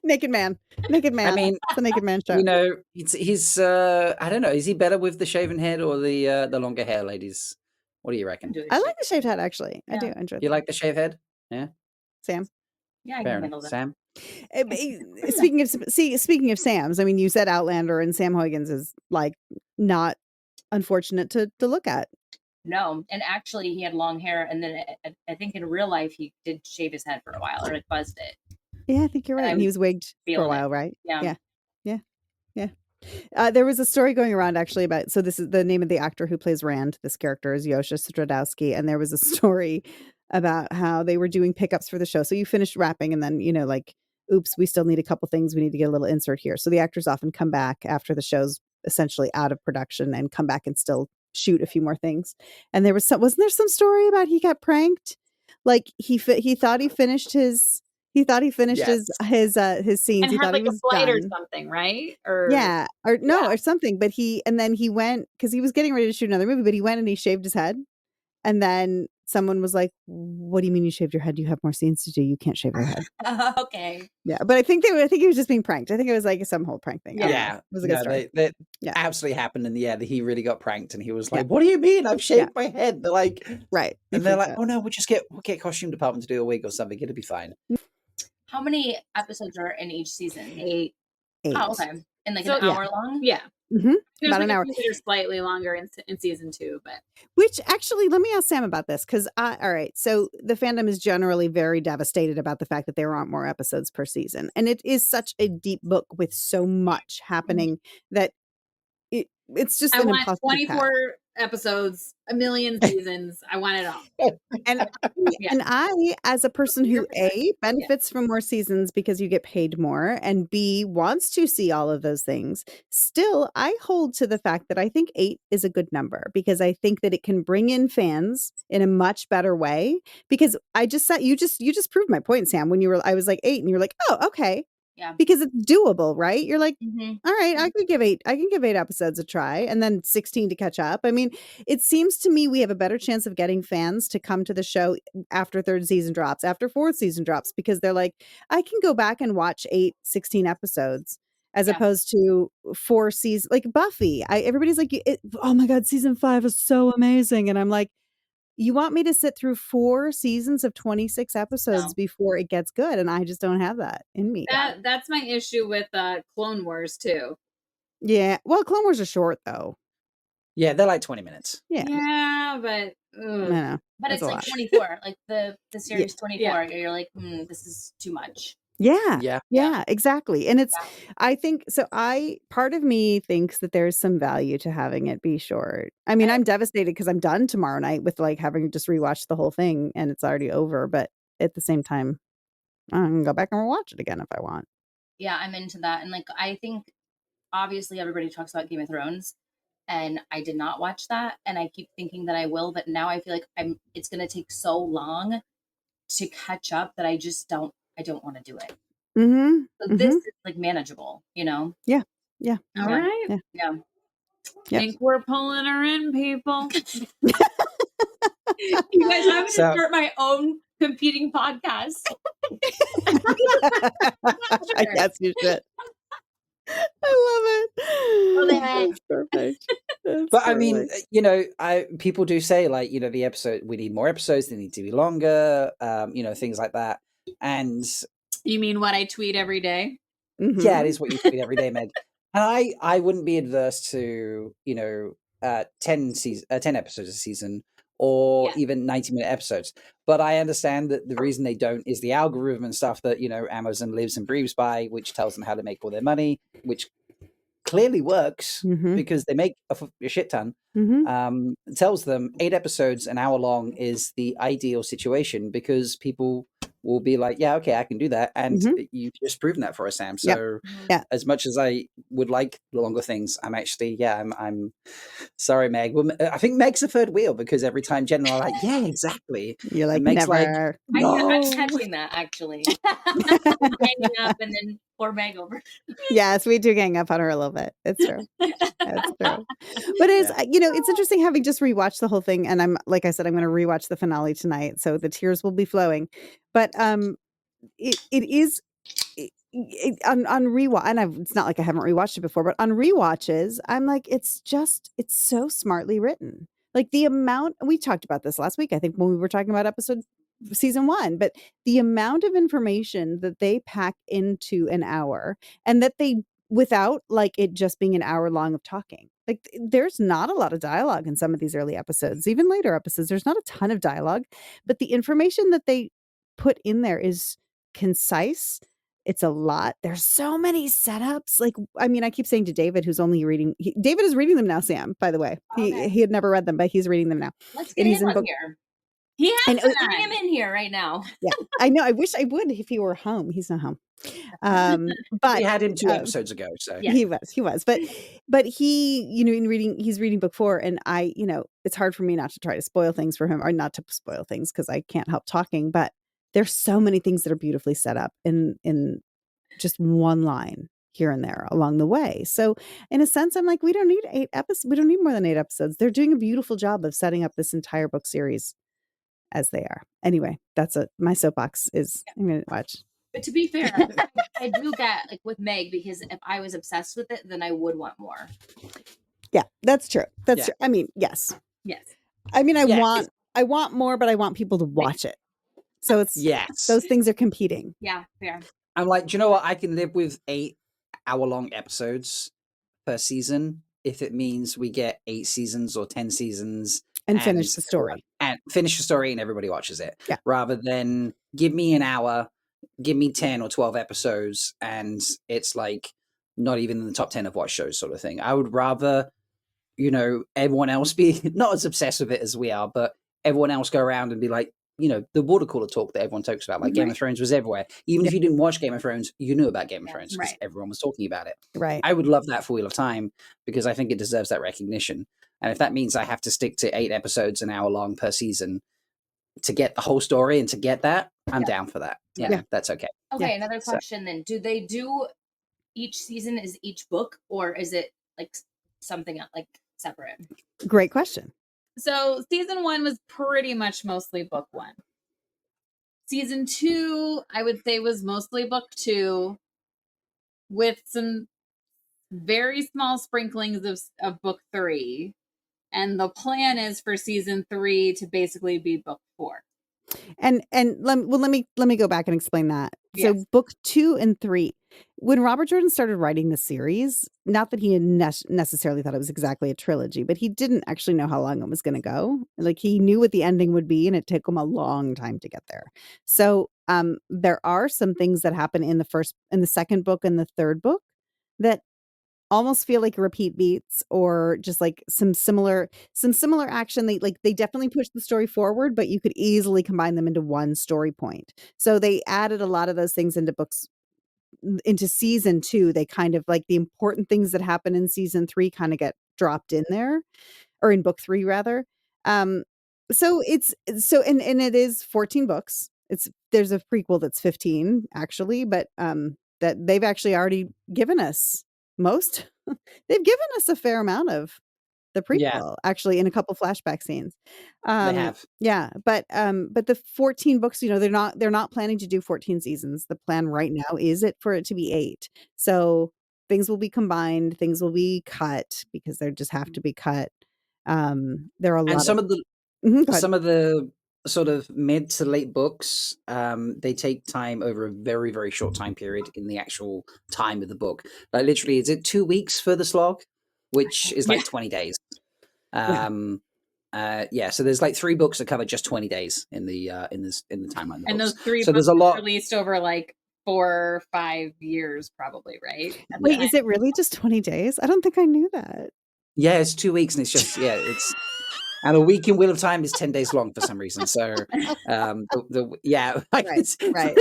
naked man. I mean, it's a naked man show. He's I don't know. Is he better with the shaven head or the longer hair, ladies? What do you reckon? I like the shaved head, actually. Yeah. I do enjoy it. You like the shaved head? Yeah. Sam? Yeah, I can handle that. Sam? Speaking of Sam's, I mean, you said Outlander, and Sam Huygens is not unfortunate to look at. No, and actually he had long hair, and then I think in real life he did shave his head for a while, or it buzzed it. Yeah, I think you're right. And he was wigged for a while, right? Yeah. There was a story going around actually about, so this is the name of the actor who plays Rand. This character is Yosha Stradowski. And there was a story about how they were doing pickups for the show. So you finished wrapping and then, oops, we still need a couple things. We need to get a little insert here. So the actors often come back after the show's essentially out of production and come back and still shoot a few more things. And there was wasn't there some story about he got pranked? He thought he finished his his scenes. And he had thought he was a flight done. or something, right? Or or something. But he went because he was getting ready to shoot another movie. But he went and he shaved his head, and then someone was like, "What do you mean you shaved your head? You have more scenes to do. You can't shave your head." Okay. Yeah, but I think he was just being pranked. I think it was like some whole prank thing. I don't know. Yeah, It was a good no, story. they Yeah. absolutely happened, and yeah, he really got pranked, and he was Yeah. like, "What do you mean? I've Yeah. shaved my head?" They're like, Right. He and they're freaked like, out. "Oh no, we'll get costume department to do a wig or something. It'll be fine." How many episodes are in each season? 8. 8. Oh, okay. And like So- an hour long? Yeah. Mhm. There's About like an a hour. few that are slightly longer in season 2, but Which actually, let me ask Sam about this because all right, so the fandom is generally very devastated about the fact that there aren't more episodes per season, and it is such a deep book with so much happening that it's just I an want impossible 24 task. episodes, a million seasons. I want it all. And Yeah. and I, as a person who You're right. A, benefits from more seasons because you get paid more, and B, wants to see all of those things, still, I hold to the fact that I think 8 is a good number because I think that it can bring in fans in a much better way. Because I just said you just proved my point, Sam, when I was like 8, and you were like, "Oh, okay." Yeah. Because it's doable, right? You're like, Mm-hmm. all right, I can give 8 episodes a try, and then 16 to catch up. I mean, it seems to me we have a better chance of getting fans to come to the show after third season drops, after fourth season drops, because they're like, I can go back and watch 16 episodes as Yeah. opposed to 4 seasons. Like Buffy, everybody's like, oh my God, season 5 is so amazing. And I'm like, you want me to sit through 4 seasons of 26 episodes No. before it gets good, and I just don't have that in me. That's my issue with Clone Wars too. Yeah. Well, Clone Wars are short though. Yeah, they're like 20 minutes. Yeah. Yeah, but I know. But That's it's a like lot. 24. Like the series 24. Yeah. You're like, this is too much. Yeah. Yeah. Exactly. And it's, Yeah. I think, so part of me thinks that there's some value to having it be short. I mean, I'm devastated because I'm done tomorrow night with like having just rewatched the whole thing and it's already over. But at the same time, I can go back and watch it again if I want. Yeah, I'm into that. And like, I think obviously everybody talks about Game of Thrones, and I did not watch that. And I keep thinking that I will, but now I feel like it's going to take so long to catch up that I don't want to do it. Mm-hmm. So this is like manageable, you know? Yeah. all right. Yeah. Yeah. Think we're pulling her in, people. You guys, I'm going to start my own competing podcast. I guess you should. I love it. That's perfect. But I mean, you know, people do say like, you know, we need more episodes, they need to be longer, you know, things like that. And you mean what I tweet every day? Mm-hmm. Yeah, it is what you tweet every day, Meg. And I wouldn't be adverse to, you know, 10 episodes a season or even 90-minute episodes. But I understand that the reason they don't is the algorithm and stuff that, you know, Amazon lives and breathes by, which tells them how to make all their money, which clearly works because they make a shit ton. It tells them 8 episodes an hour long is the ideal situation because people will be like, yeah, okay, I can do that. And you've just proven that for us, Sam. So as much as I would like the longer things, I'm actually, I'm sorry, Meg. Well, I think Meg's the third wheel because every time Jen and I are like, yeah, exactly. You're like, and Meg's never. like, no. I'm catching that actually. Hanging up and then pour Meg over. Yes, we do gang up on her a little bit. It's true. That's true. But it's, you know, it's interesting having just rewatched the whole thing. And like I said, I'm going to rewatch the finale tonight. So the tears will be flowing. But it is on rewatch, and it's not like I haven't rewatched it before, but on rewatches, I'm like, it's so smartly written. Like the amount, we talked about this last week, I think, when we were talking about season 1, but the amount of information that they pack into an hour and that they, without like it just being an hour long of talking, like there's not a lot of dialogue in some of these early episodes, even later episodes, there's not a ton of dialogue, but the information that they put in there is concise. It's a lot. There's so many setups. Like, I mean, I keep saying to David, who's only reading, David is reading them now, Sam, by the way. He had never read them, but he's reading them now. Let's get him on here. He has to bring him in here right now. Yeah, I know. I wish I would if he were home. He's not home. But we had him 2 episodes ago. So he was. But he, you know, he's reading book 4, and I, you know, it's hard for me not to try to spoil things for him, or not to spoil things because I can't help talking. But there's so many things that are beautifully set up in just one line here and there along the way. So in a sense, I'm like, we don't need 8 episodes. We don't need more than 8 episodes. They're doing a beautiful job of setting up this entire book series as they are. Anyway, that's my soapbox is I'm going to watch. But to be fair, I do get like with Meg, because if I was obsessed with it, then I would want more. Yeah, that's true. That's Yeah. true. I mean, yes. Yes. I mean, Yeah, I want more, but I want people to watch it. So it's yes. those things are competing. Yeah, fair. I'm like, do you know what? I can live with 8-hour-long episodes per season if it means we get 8 seasons or 10 seasons And finish the story. and finish the story and everybody watches it. Yeah. Rather than give me an hour, give me 10 or 12 episodes, and it's like not even in the top 10 of watch shows sort of thing. I would rather, everyone else be not as obsessed with it as we are, but everyone else go around and be like, the water cooler talk that everyone talks about, like Game of Thrones was everywhere. Even if you didn't watch Game of Thrones, you knew about Game of Thrones because everyone was talking about it. Right. I would love that for Wheel of Time because I think it deserves that recognition. And if that means I have to stick to 8 episodes an hour long per season to get the whole story and to get that, I'm down for that. Yeah. That's okay. Okay, another question then. Do they do each season is each book, or is it like something like separate? Great question. So season 1 was pretty much mostly book 1. Season 2, I would say, was mostly book 2 with some very small sprinklings of book 3. And the plan is for season 3 to basically be book 4. And let me go back and explain that. Yes. So book 2 and 3, when Robert Jordan started writing the series, not that he necessarily thought it was exactly a trilogy, but he didn't actually know how long it was going to go. Like he knew what the ending would be, and it took him a long time to get there. So there are some things that happen in the second book and the third book that almost feel like repeat beats or just like some similar action. They definitely push the story forward, but you could easily combine them into one story point. So they added a lot of those things into season 2. They kind of like the important things that happen in season 3 kind of get dropped in there, or in book 3 rather. So it is 14 books. There's a prequel that's 15 actually, but that they've actually already given us they've given us a fair amount of the prequel actually in a couple flashback scenes. They have. Yeah, but the 14 books, they're not planning to do 14 seasons. The plan right now is for it to be 8. So things will be combined, things will be cut because they just have to be cut. There are a lot And some of the Mhm, some of the sort of mid to late books, they take time over a very, very short time period in the actual time of the book. Like literally, is it 2 weeks for the slog, which is like 20 days? So there's like 3 books that cover just 20 days in the timeline of the And books. those 3 So books there's a lot released over like 4 or 5 years probably, right? Wait, is it really just 20 days? I don't think I knew that. Yeah, it's 2 weeks, and it's just it's. And a week in Wheel of Time is 10 days long for some reason. So, Right.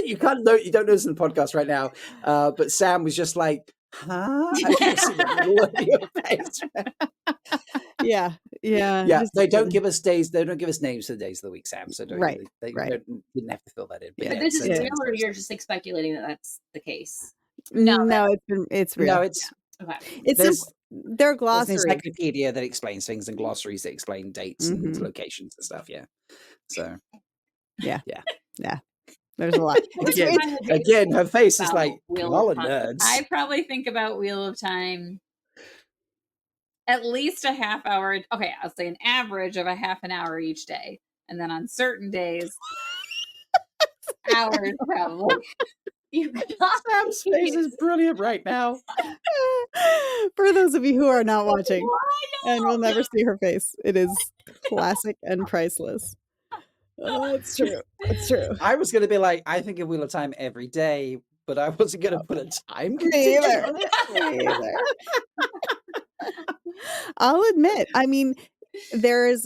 You can't know, you don't notice in the podcast right now. But Sam was just like, huh? I can see the look on your face. Yeah. They don't give us days. They don't give us names for the days of the week, Sam. So Right. They Right. didn't have to fill that in. But this is real, or you're just like speculating that that's the case? No, it's real. No, it's Okay. They're there's an glossary. encyclopedia that explains things and glossaries that explain dates and locations and stuff. Yeah. So Yeah. There's a lot. Again, her face is About like, Wheel y'all of are Time. nerds. I probably think about Wheel of Time at least a half hour. Okay, I'll say an average of a half an hour each day. And then on certain days, hours probably. Sam's face is brilliant right now. For those of you who are not watching and will never see her face, it is classic and priceless. Oh, it's true. It's true. I was going to be like, I think of Wheel of Time every day, but I wasn't going to put a time. Me either. I'll admit, I mean, I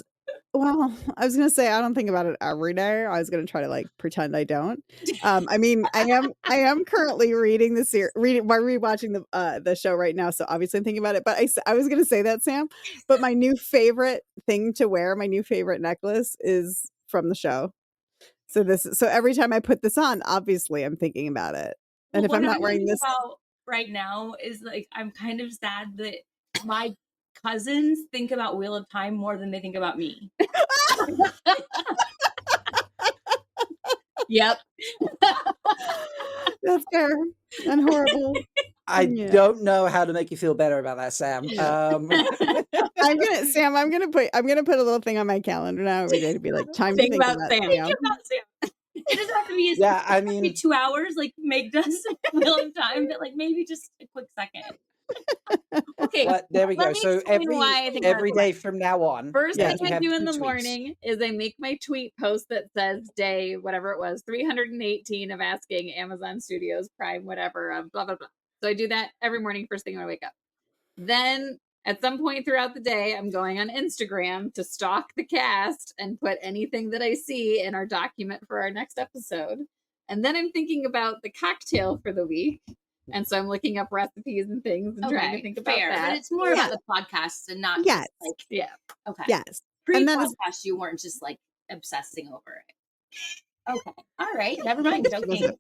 was going to say, I don't think about it every day. I was going to try to like pretend I don't. I mean, I am currently reading rewatching the show right now. So obviously I'm thinking about it, but I was going to say that, Sam, but my new favorite thing to wear, my new favorite necklace is from the show. So every time I put this on, obviously I'm thinking about it. And if I'm not wearing this right now is like, I'm kind of sad that my cousins think about Wheel of Time more than they think about me. Yep. That's fair and horrible. I Yeah. don't know how to make you feel better about that, Sam. Sam, I'm gonna put a little thing on my calendar now every day to be like, time to Think think about about Sam. Sam. Think about Sam. It doesn't have to be Yeah, I every mean, 2 hours like Meg does a million times, but like maybe just a quick second. Okay. what? There we let go. me So explain why I think every that's day from now on, First Yeah. thing you I have do in 2 the tweets. morning is I make my tweet post that says day, whatever it was, 318 of asking Amazon Studios, Prime, whatever, blah, blah, blah. So I do that every morning, first thing when I wake up. Then at some point throughout the day, I'm going on Instagram to stalk the cast and put anything that I see in our document for our next episode. And then I'm thinking about the cocktail for the week. And so I'm looking up recipes and things and trying to think about fair, that. but it's more about the podcast and not Yes. just like Yeah. okay. Yes. Pre-podcast, you weren't just like obsessing over it. Okay, all right, never mind. Joking.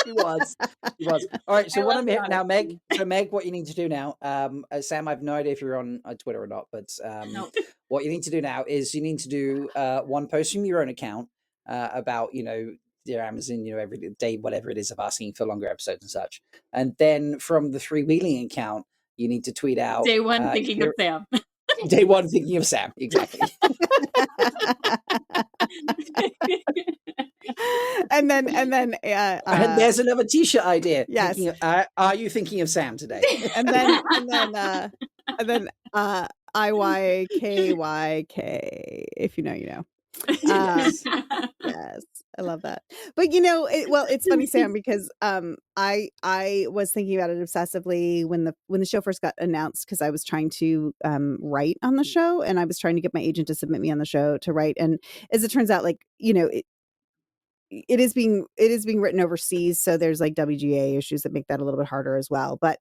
She was. All right. So I what love I'm the here now, Meg. honesty. So Meg, what you need to do now, Sam, I have no idea if you're on Twitter or not, but Nope. what you need to do now is you need to do one post from your own account about your Amazon, every day, whatever it is, of asking for longer episodes and such, and then from the freewheeling account, you need to tweet out Day one, thinking of Sam. day one thinking of Sam. Exactly. and then And there's another T-shirt idea. Yes. Are you thinking of Sam today? and then IYKYK, if you know, you know. Yes, I love that. But it's funny, Sam, because I was thinking about it obsessively when the show first got announced, because I was trying to write on the show, and I was trying to get my agent to submit me on the show to write. And as it turns out, like, it is being written overseas, so there's like WGA issues that make that a little bit harder as well. But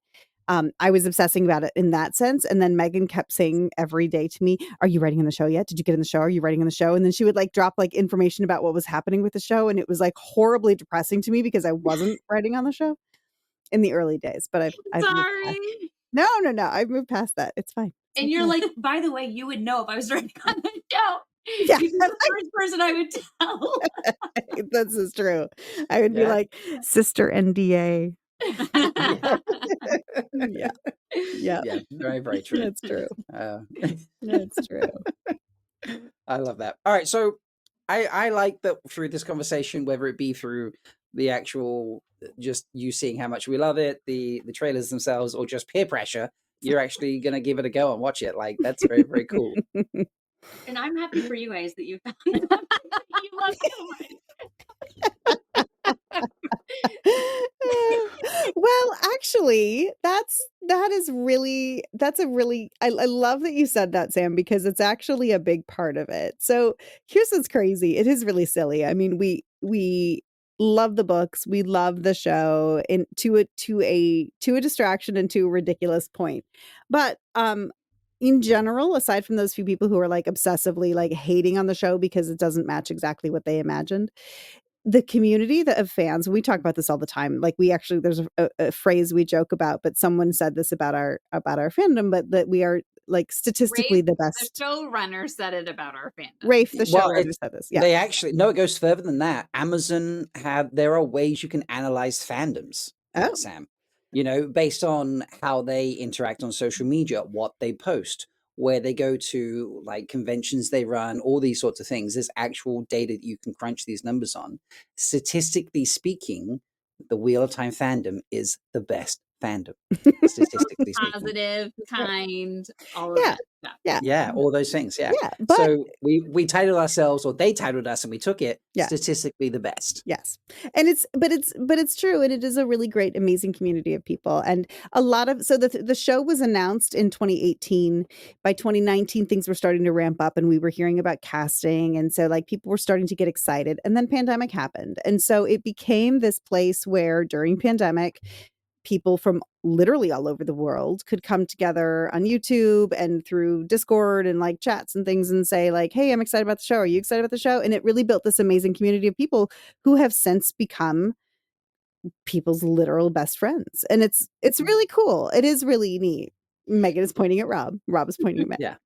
I was obsessing about it in that sense. And then Megan kept saying every day to me, "Are you writing on the show yet? Did you get in the show? Are you writing on the show?" And then she would like drop like information about what was happening with the show. And it was like horribly depressing to me because I wasn't writing on the show in the early days. But I've moved Sorry. past. No. I've moved past that. It's fine. And you're like, by the way, you would know if I was writing on the show. Yeah. You'd be the first person I would tell. This is true. I would be like, sister NDA. Yeah. Yeah, very, very true. That's true. That's true. I love that. All right, so I like that through this conversation, whether it be through the actual just you seeing how much we love it, the trailers themselves, or just peer pressure, you're actually gonna give it a go and watch it. Like, that's very, very cool. And I'm happy for you guys that you found it. You love it so much. Well, actually, that's a really I love that you said that, Sam, because it's actually a big part of it. So here's what's crazy. It is really silly. I mean, we love the books, we love the show, and to a distraction and to a ridiculous point. But in general, aside from those few people who are like obsessively like hating on the show because it doesn't match exactly what they imagined, the community of fans, we talk about this all the time. Like, we actually, there's a phrase we joke about, but someone said this about our fandom, but that we are like statistically Rafe, the best. The showrunner said it about our fandom. Rafe, the showrunner, said this. Yeah. They actually, no, it goes further than that. Amazon there are ways you can analyze fandoms, Sam, based on how they interact on social media, what they post, where they go to, like conventions they run, all these sorts of things. There's actual data that you can crunch these numbers on. Statistically speaking, the Wheel of Time fandom is the best fandom, statistically speaking. Positive, kind, all of that stuff. Yeah, all those things. Yeah. But so we titled ourselves, or they titled us, and we took it statistically the best. Yes. And it's true. And it is a really great, amazing community of people. And a lot of, so the show was announced in 2018. By 2019, things were starting to ramp up and we were hearing about casting. And so like people were starting to get excited, and then pandemic happened. And so it became this place where during pandemic, people from literally all over the world could come together on YouTube and through Discord and like chats and things and say like, "Hey, I'm excited about the show. Are you excited about the show?" And it really built this amazing community of people who have since become people's literal best friends. And it's really cool. It is really neat. Megan is pointing at Rob. Rob is pointing at Megan. Yeah.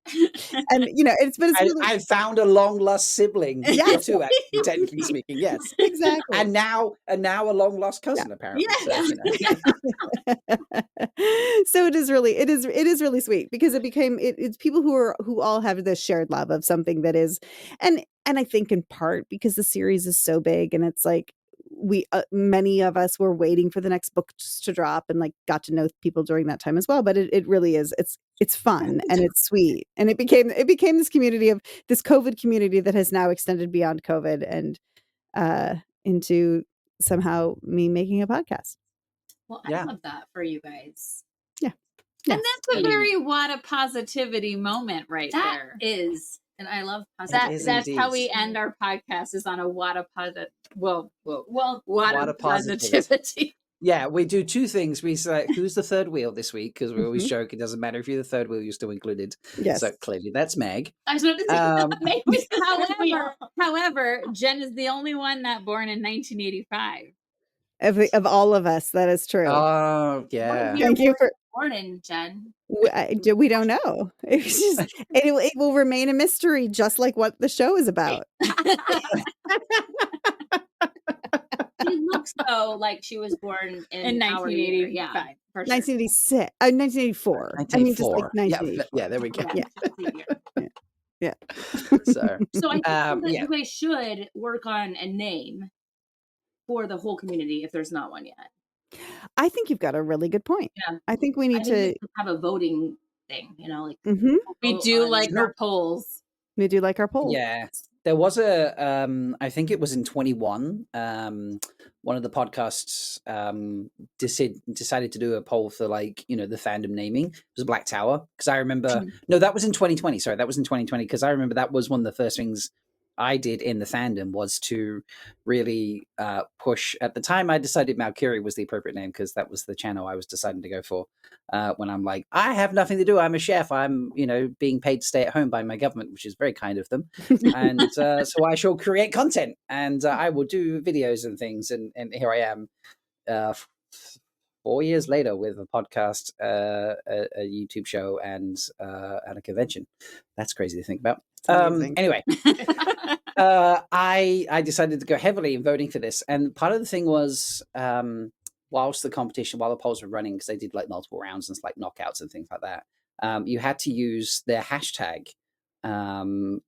And it's really I found a long lost sibling or Yes. two, actually, technically speaking. Yes. exactly. And now a long lost cousin, apparently. Yeah. So, So it is really sweet because it's people who all have this shared love of something that is, and I think in part because the series is so big and it's like we many of us were waiting for the next book to drop and like got to know people during that time as well. But it really is it's fun and it's sweet, and it became this community of this COVID community that has now extended beyond COVID and into somehow me making a podcast. Well, I Yeah. love that for you guys. Yeah. And that's a very Wada positivity moment right That there. is, and I love That, is that's how we indeed. end our podcast is on a Wada positive. Well, well, Wada positivity. Yeah, we do two things. We say, who's the third wheel this week? Because we always joke, it doesn't matter if you're the third wheel, you're still included. Yes. So clearly that's Meg. I was about to say, maybe However, Jenn is the only one not born in 1985. Of all of us, that is true. Oh, yeah. Thank you for morning, Jenn. we don't know. It's just it will remain a mystery, just like what the show is about. She looks though like she was born in 1985. Yeah, for sure. 1986, 1984. I mean, just like 1984. Yeah, there we go. Yeah. So I think that yeah. you guys should work on a name for the whole community if there's not one yet. I think you've got a really good point. Yeah. I think we need to have a voting thing, like we do like our polls. We do like our polls. Yeah. There was I think it was in 21, one of the podcasts decided to do a poll for the fandom naming. It was Black Tower. Because I remember, no, that was in 2020. Sorry, that was in 2020. Because I remember that was one of the first things I did in the fandom was to really push. At the time, I decided Malcurie was the appropriate name because that was the channel I was deciding to go for. When I'm like, I have nothing to do. I'm a chef. I'm, being paid to stay at home by my government, which is very kind of them. And so I shall create content and I will do videos and things. And here I am 4 years later with a podcast, a YouTube show, and a convention. That's crazy to think about. Anyway, I decided to go heavily in voting for this, and part of the thing was while the polls were running, because they did like multiple rounds and like knockouts and things like that, you had to use their hashtag, and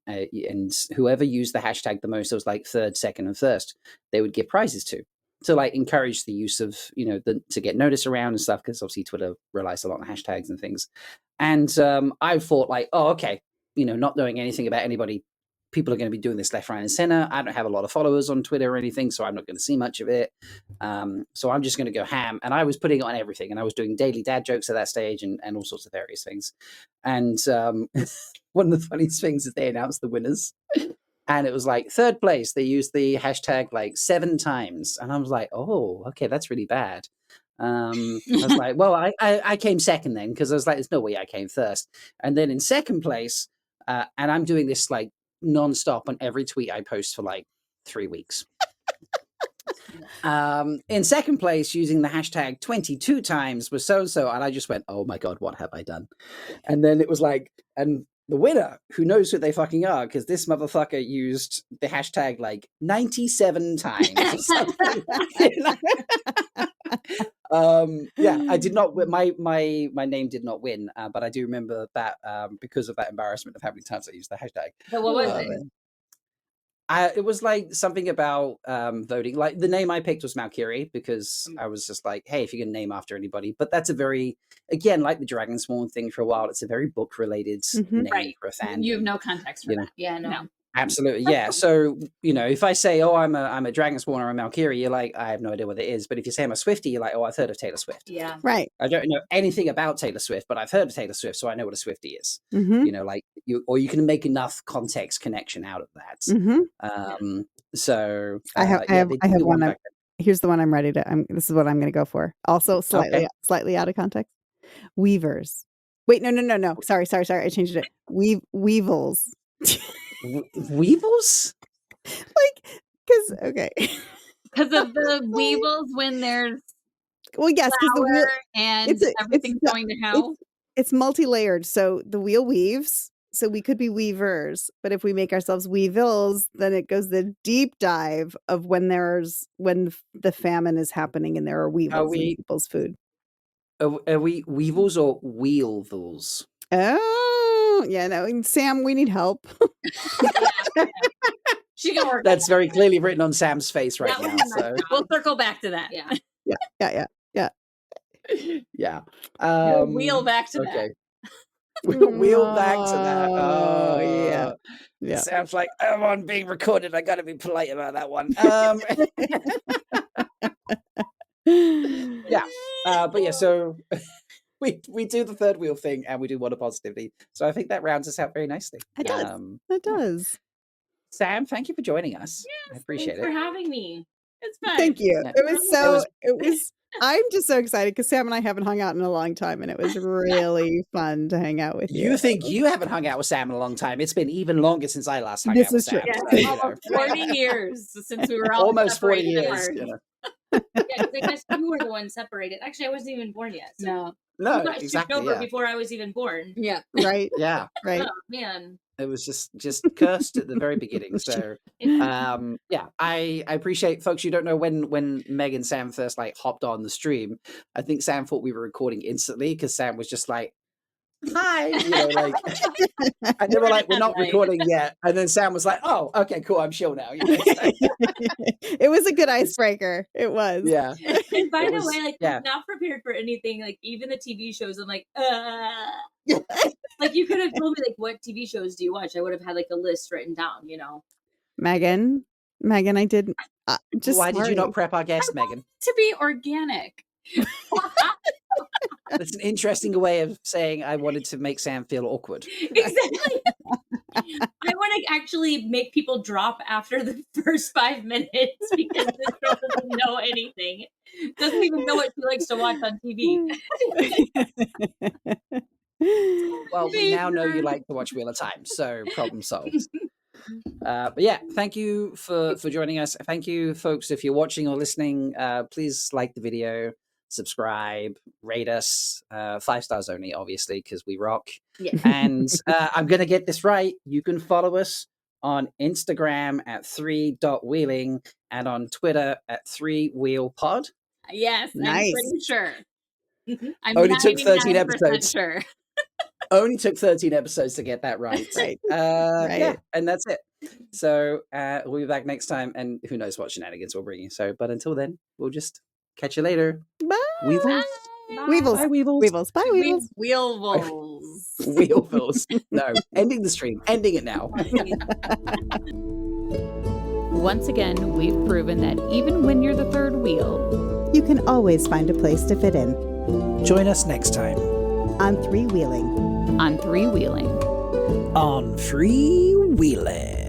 whoever used the hashtag the most, it was like third, second, and first, they would give prizes to like encourage the use of to get noticed around and stuff, because obviously Twitter relies a lot on hashtags and things. And I thought like, oh, okay, not knowing anything about anybody, people are going to be doing this left, right, and center. I don't have a lot of followers on Twitter or anything, so I'm not going to see much of it. So I'm just going to go ham. And I was putting it on everything, and I was doing daily dad jokes at that stage and all sorts of various things. And one of the funniest things is they announced the winners. And it was like third place. They used the hashtag like 7 times. And I was like, oh, okay, that's really bad. I was like, well, I came second then, because I was like, there's no way I came first. And then in second place, and I'm doing this like nonstop on every tweet I post for like 3 weeks. In second place, using the hashtag 22 times was so-and-so. And I just went, oh my God, what have I done? And then it was like, and the winner, who knows who they fucking are, because this motherfucker used the hashtag like 97 times. Yeah, I did not. My name did not win, but I do remember that because of that embarrassment of how many times I used the hashtag. So what was it? It was like something about voting. Like the name I picked was Malcurie, because I was just like, hey, if you're going to name after anybody. But that's a very, again, like the Dragon Sworn thing for a while, it's a very book related name for a fan. You have no context for that. Yeah, no. Absolutely, yeah. So if I say, "Oh, I'm a Dragon Sworn or a Malcurie," you're like, "I have no idea what it is." But if you say I'm a Swiftie, you're like, "Oh, I've heard of Taylor Swift." Yeah, right. I don't know anything about Taylor Swift, but I've heard of Taylor Swift, so I know what a Swiftie is. Like you can make enough context connection out of that. So I have one. Here's the one I'm ready to. This is what I'm going to go for. Also, slightly out of context. Weavers. Wait, no. Sorry. I changed it. Weevils. Weevils? Like, because because of the weevils when there's yes, because the and everything's going to hell. it's multi-layered. So the wheel weaves. So we could be weavers, but if we make ourselves weevils, then it goes the deep dive of when the famine is happening and there are Are weevils in we people's food. are we weevils or weevils? Oh, yeah, no, and Sam, we need help. She can work. That's very clearly written on Sam's face right That was now. my So job. We'll circle back to that. Yeah. Yeah. yeah. We'll wheel back to that. Okay. Wheel back to that. Oh, yeah. Yeah. Sounds like I'm on being recorded. I got to be polite about that one. Yeah. But yeah, so we do the third wheel thing and we do water positivity. So I think that rounds us out very nicely. It does. It does. Sam, thank you for joining us. I appreciate Thanks for it. having me. It's fine. Thank you. Yeah. It was I'm just so excited because Sam and I haven't hung out in a long time and it was really fun to hang out with you. You think you haven't hung out with Sam in a long time? It's been even longer since I last hung This out with is true. Sam. Yeah, so, you know. almost 40 years since we were all Almost 40 separated years. apart. You know. Yeah, because I guess you were the one separated. Actually, I wasn't even born yet. So No. No, you got exactly. shipped over Yeah. before I was even born. Yeah. Right. Yeah. Right. Oh man. It was just cursed at the very beginning. So yeah, I appreciate folks. You don't know when Meg and Sam first like hopped on the stream. I think Sam thought we were recording instantly because Sam was just like, "Hi," you know, like, and they were like, "We're not Right. recording yet." And then Sam was like, "Oh, okay, cool. I'm chill now." You know, so, It was a good icebreaker. It was. yeah, And by It the was- way, like yeah. I'm not prepared for anything. Like even the TV shows, I'm like, like you could have told me like what TV shows do you watch? I would have had like a list written down. You know. Megan, I didn't. Just Why did you sorry. not prep our guest, Megan? To be organic. That's an interesting way of saying I wanted to make Sam feel awkward. Exactly. I want to actually make people drop after the first 5 minutes because this girl doesn't know anything. Doesn't even know what she likes to watch on TV. Well, we now know you like to watch Wheel of Time, so problem solved. But yeah, thank you for joining us. Thank you, folks. If you're watching or listening, please like the video, subscribe, rate us. 5 stars only, obviously, because we rock. Yeah. And I'm going to get this right. You can follow us on Instagram at 3.wheeling and on Twitter at 3wheelpod. Yes, Nice. I'm pretty sure. I'm Only took 13 99% episodes. Sure. Only took 13 episodes to get that right. Right. Yeah, and that's it. So we'll be back next time, and who knows what shenanigans we'll bring you. So, but until then, we'll just catch you later. Bye. Weevils. Weevils. Bye, Weevils. Weevils. Bye, Weevils. Wheelvilles. Weevils. No, ending the stream. Ending it now. Once again, we've proven that even when you're the third wheel, You can always find a place to fit in Join us next time on 3 Wheeling. on 3 wheeling. on Free Wheeling.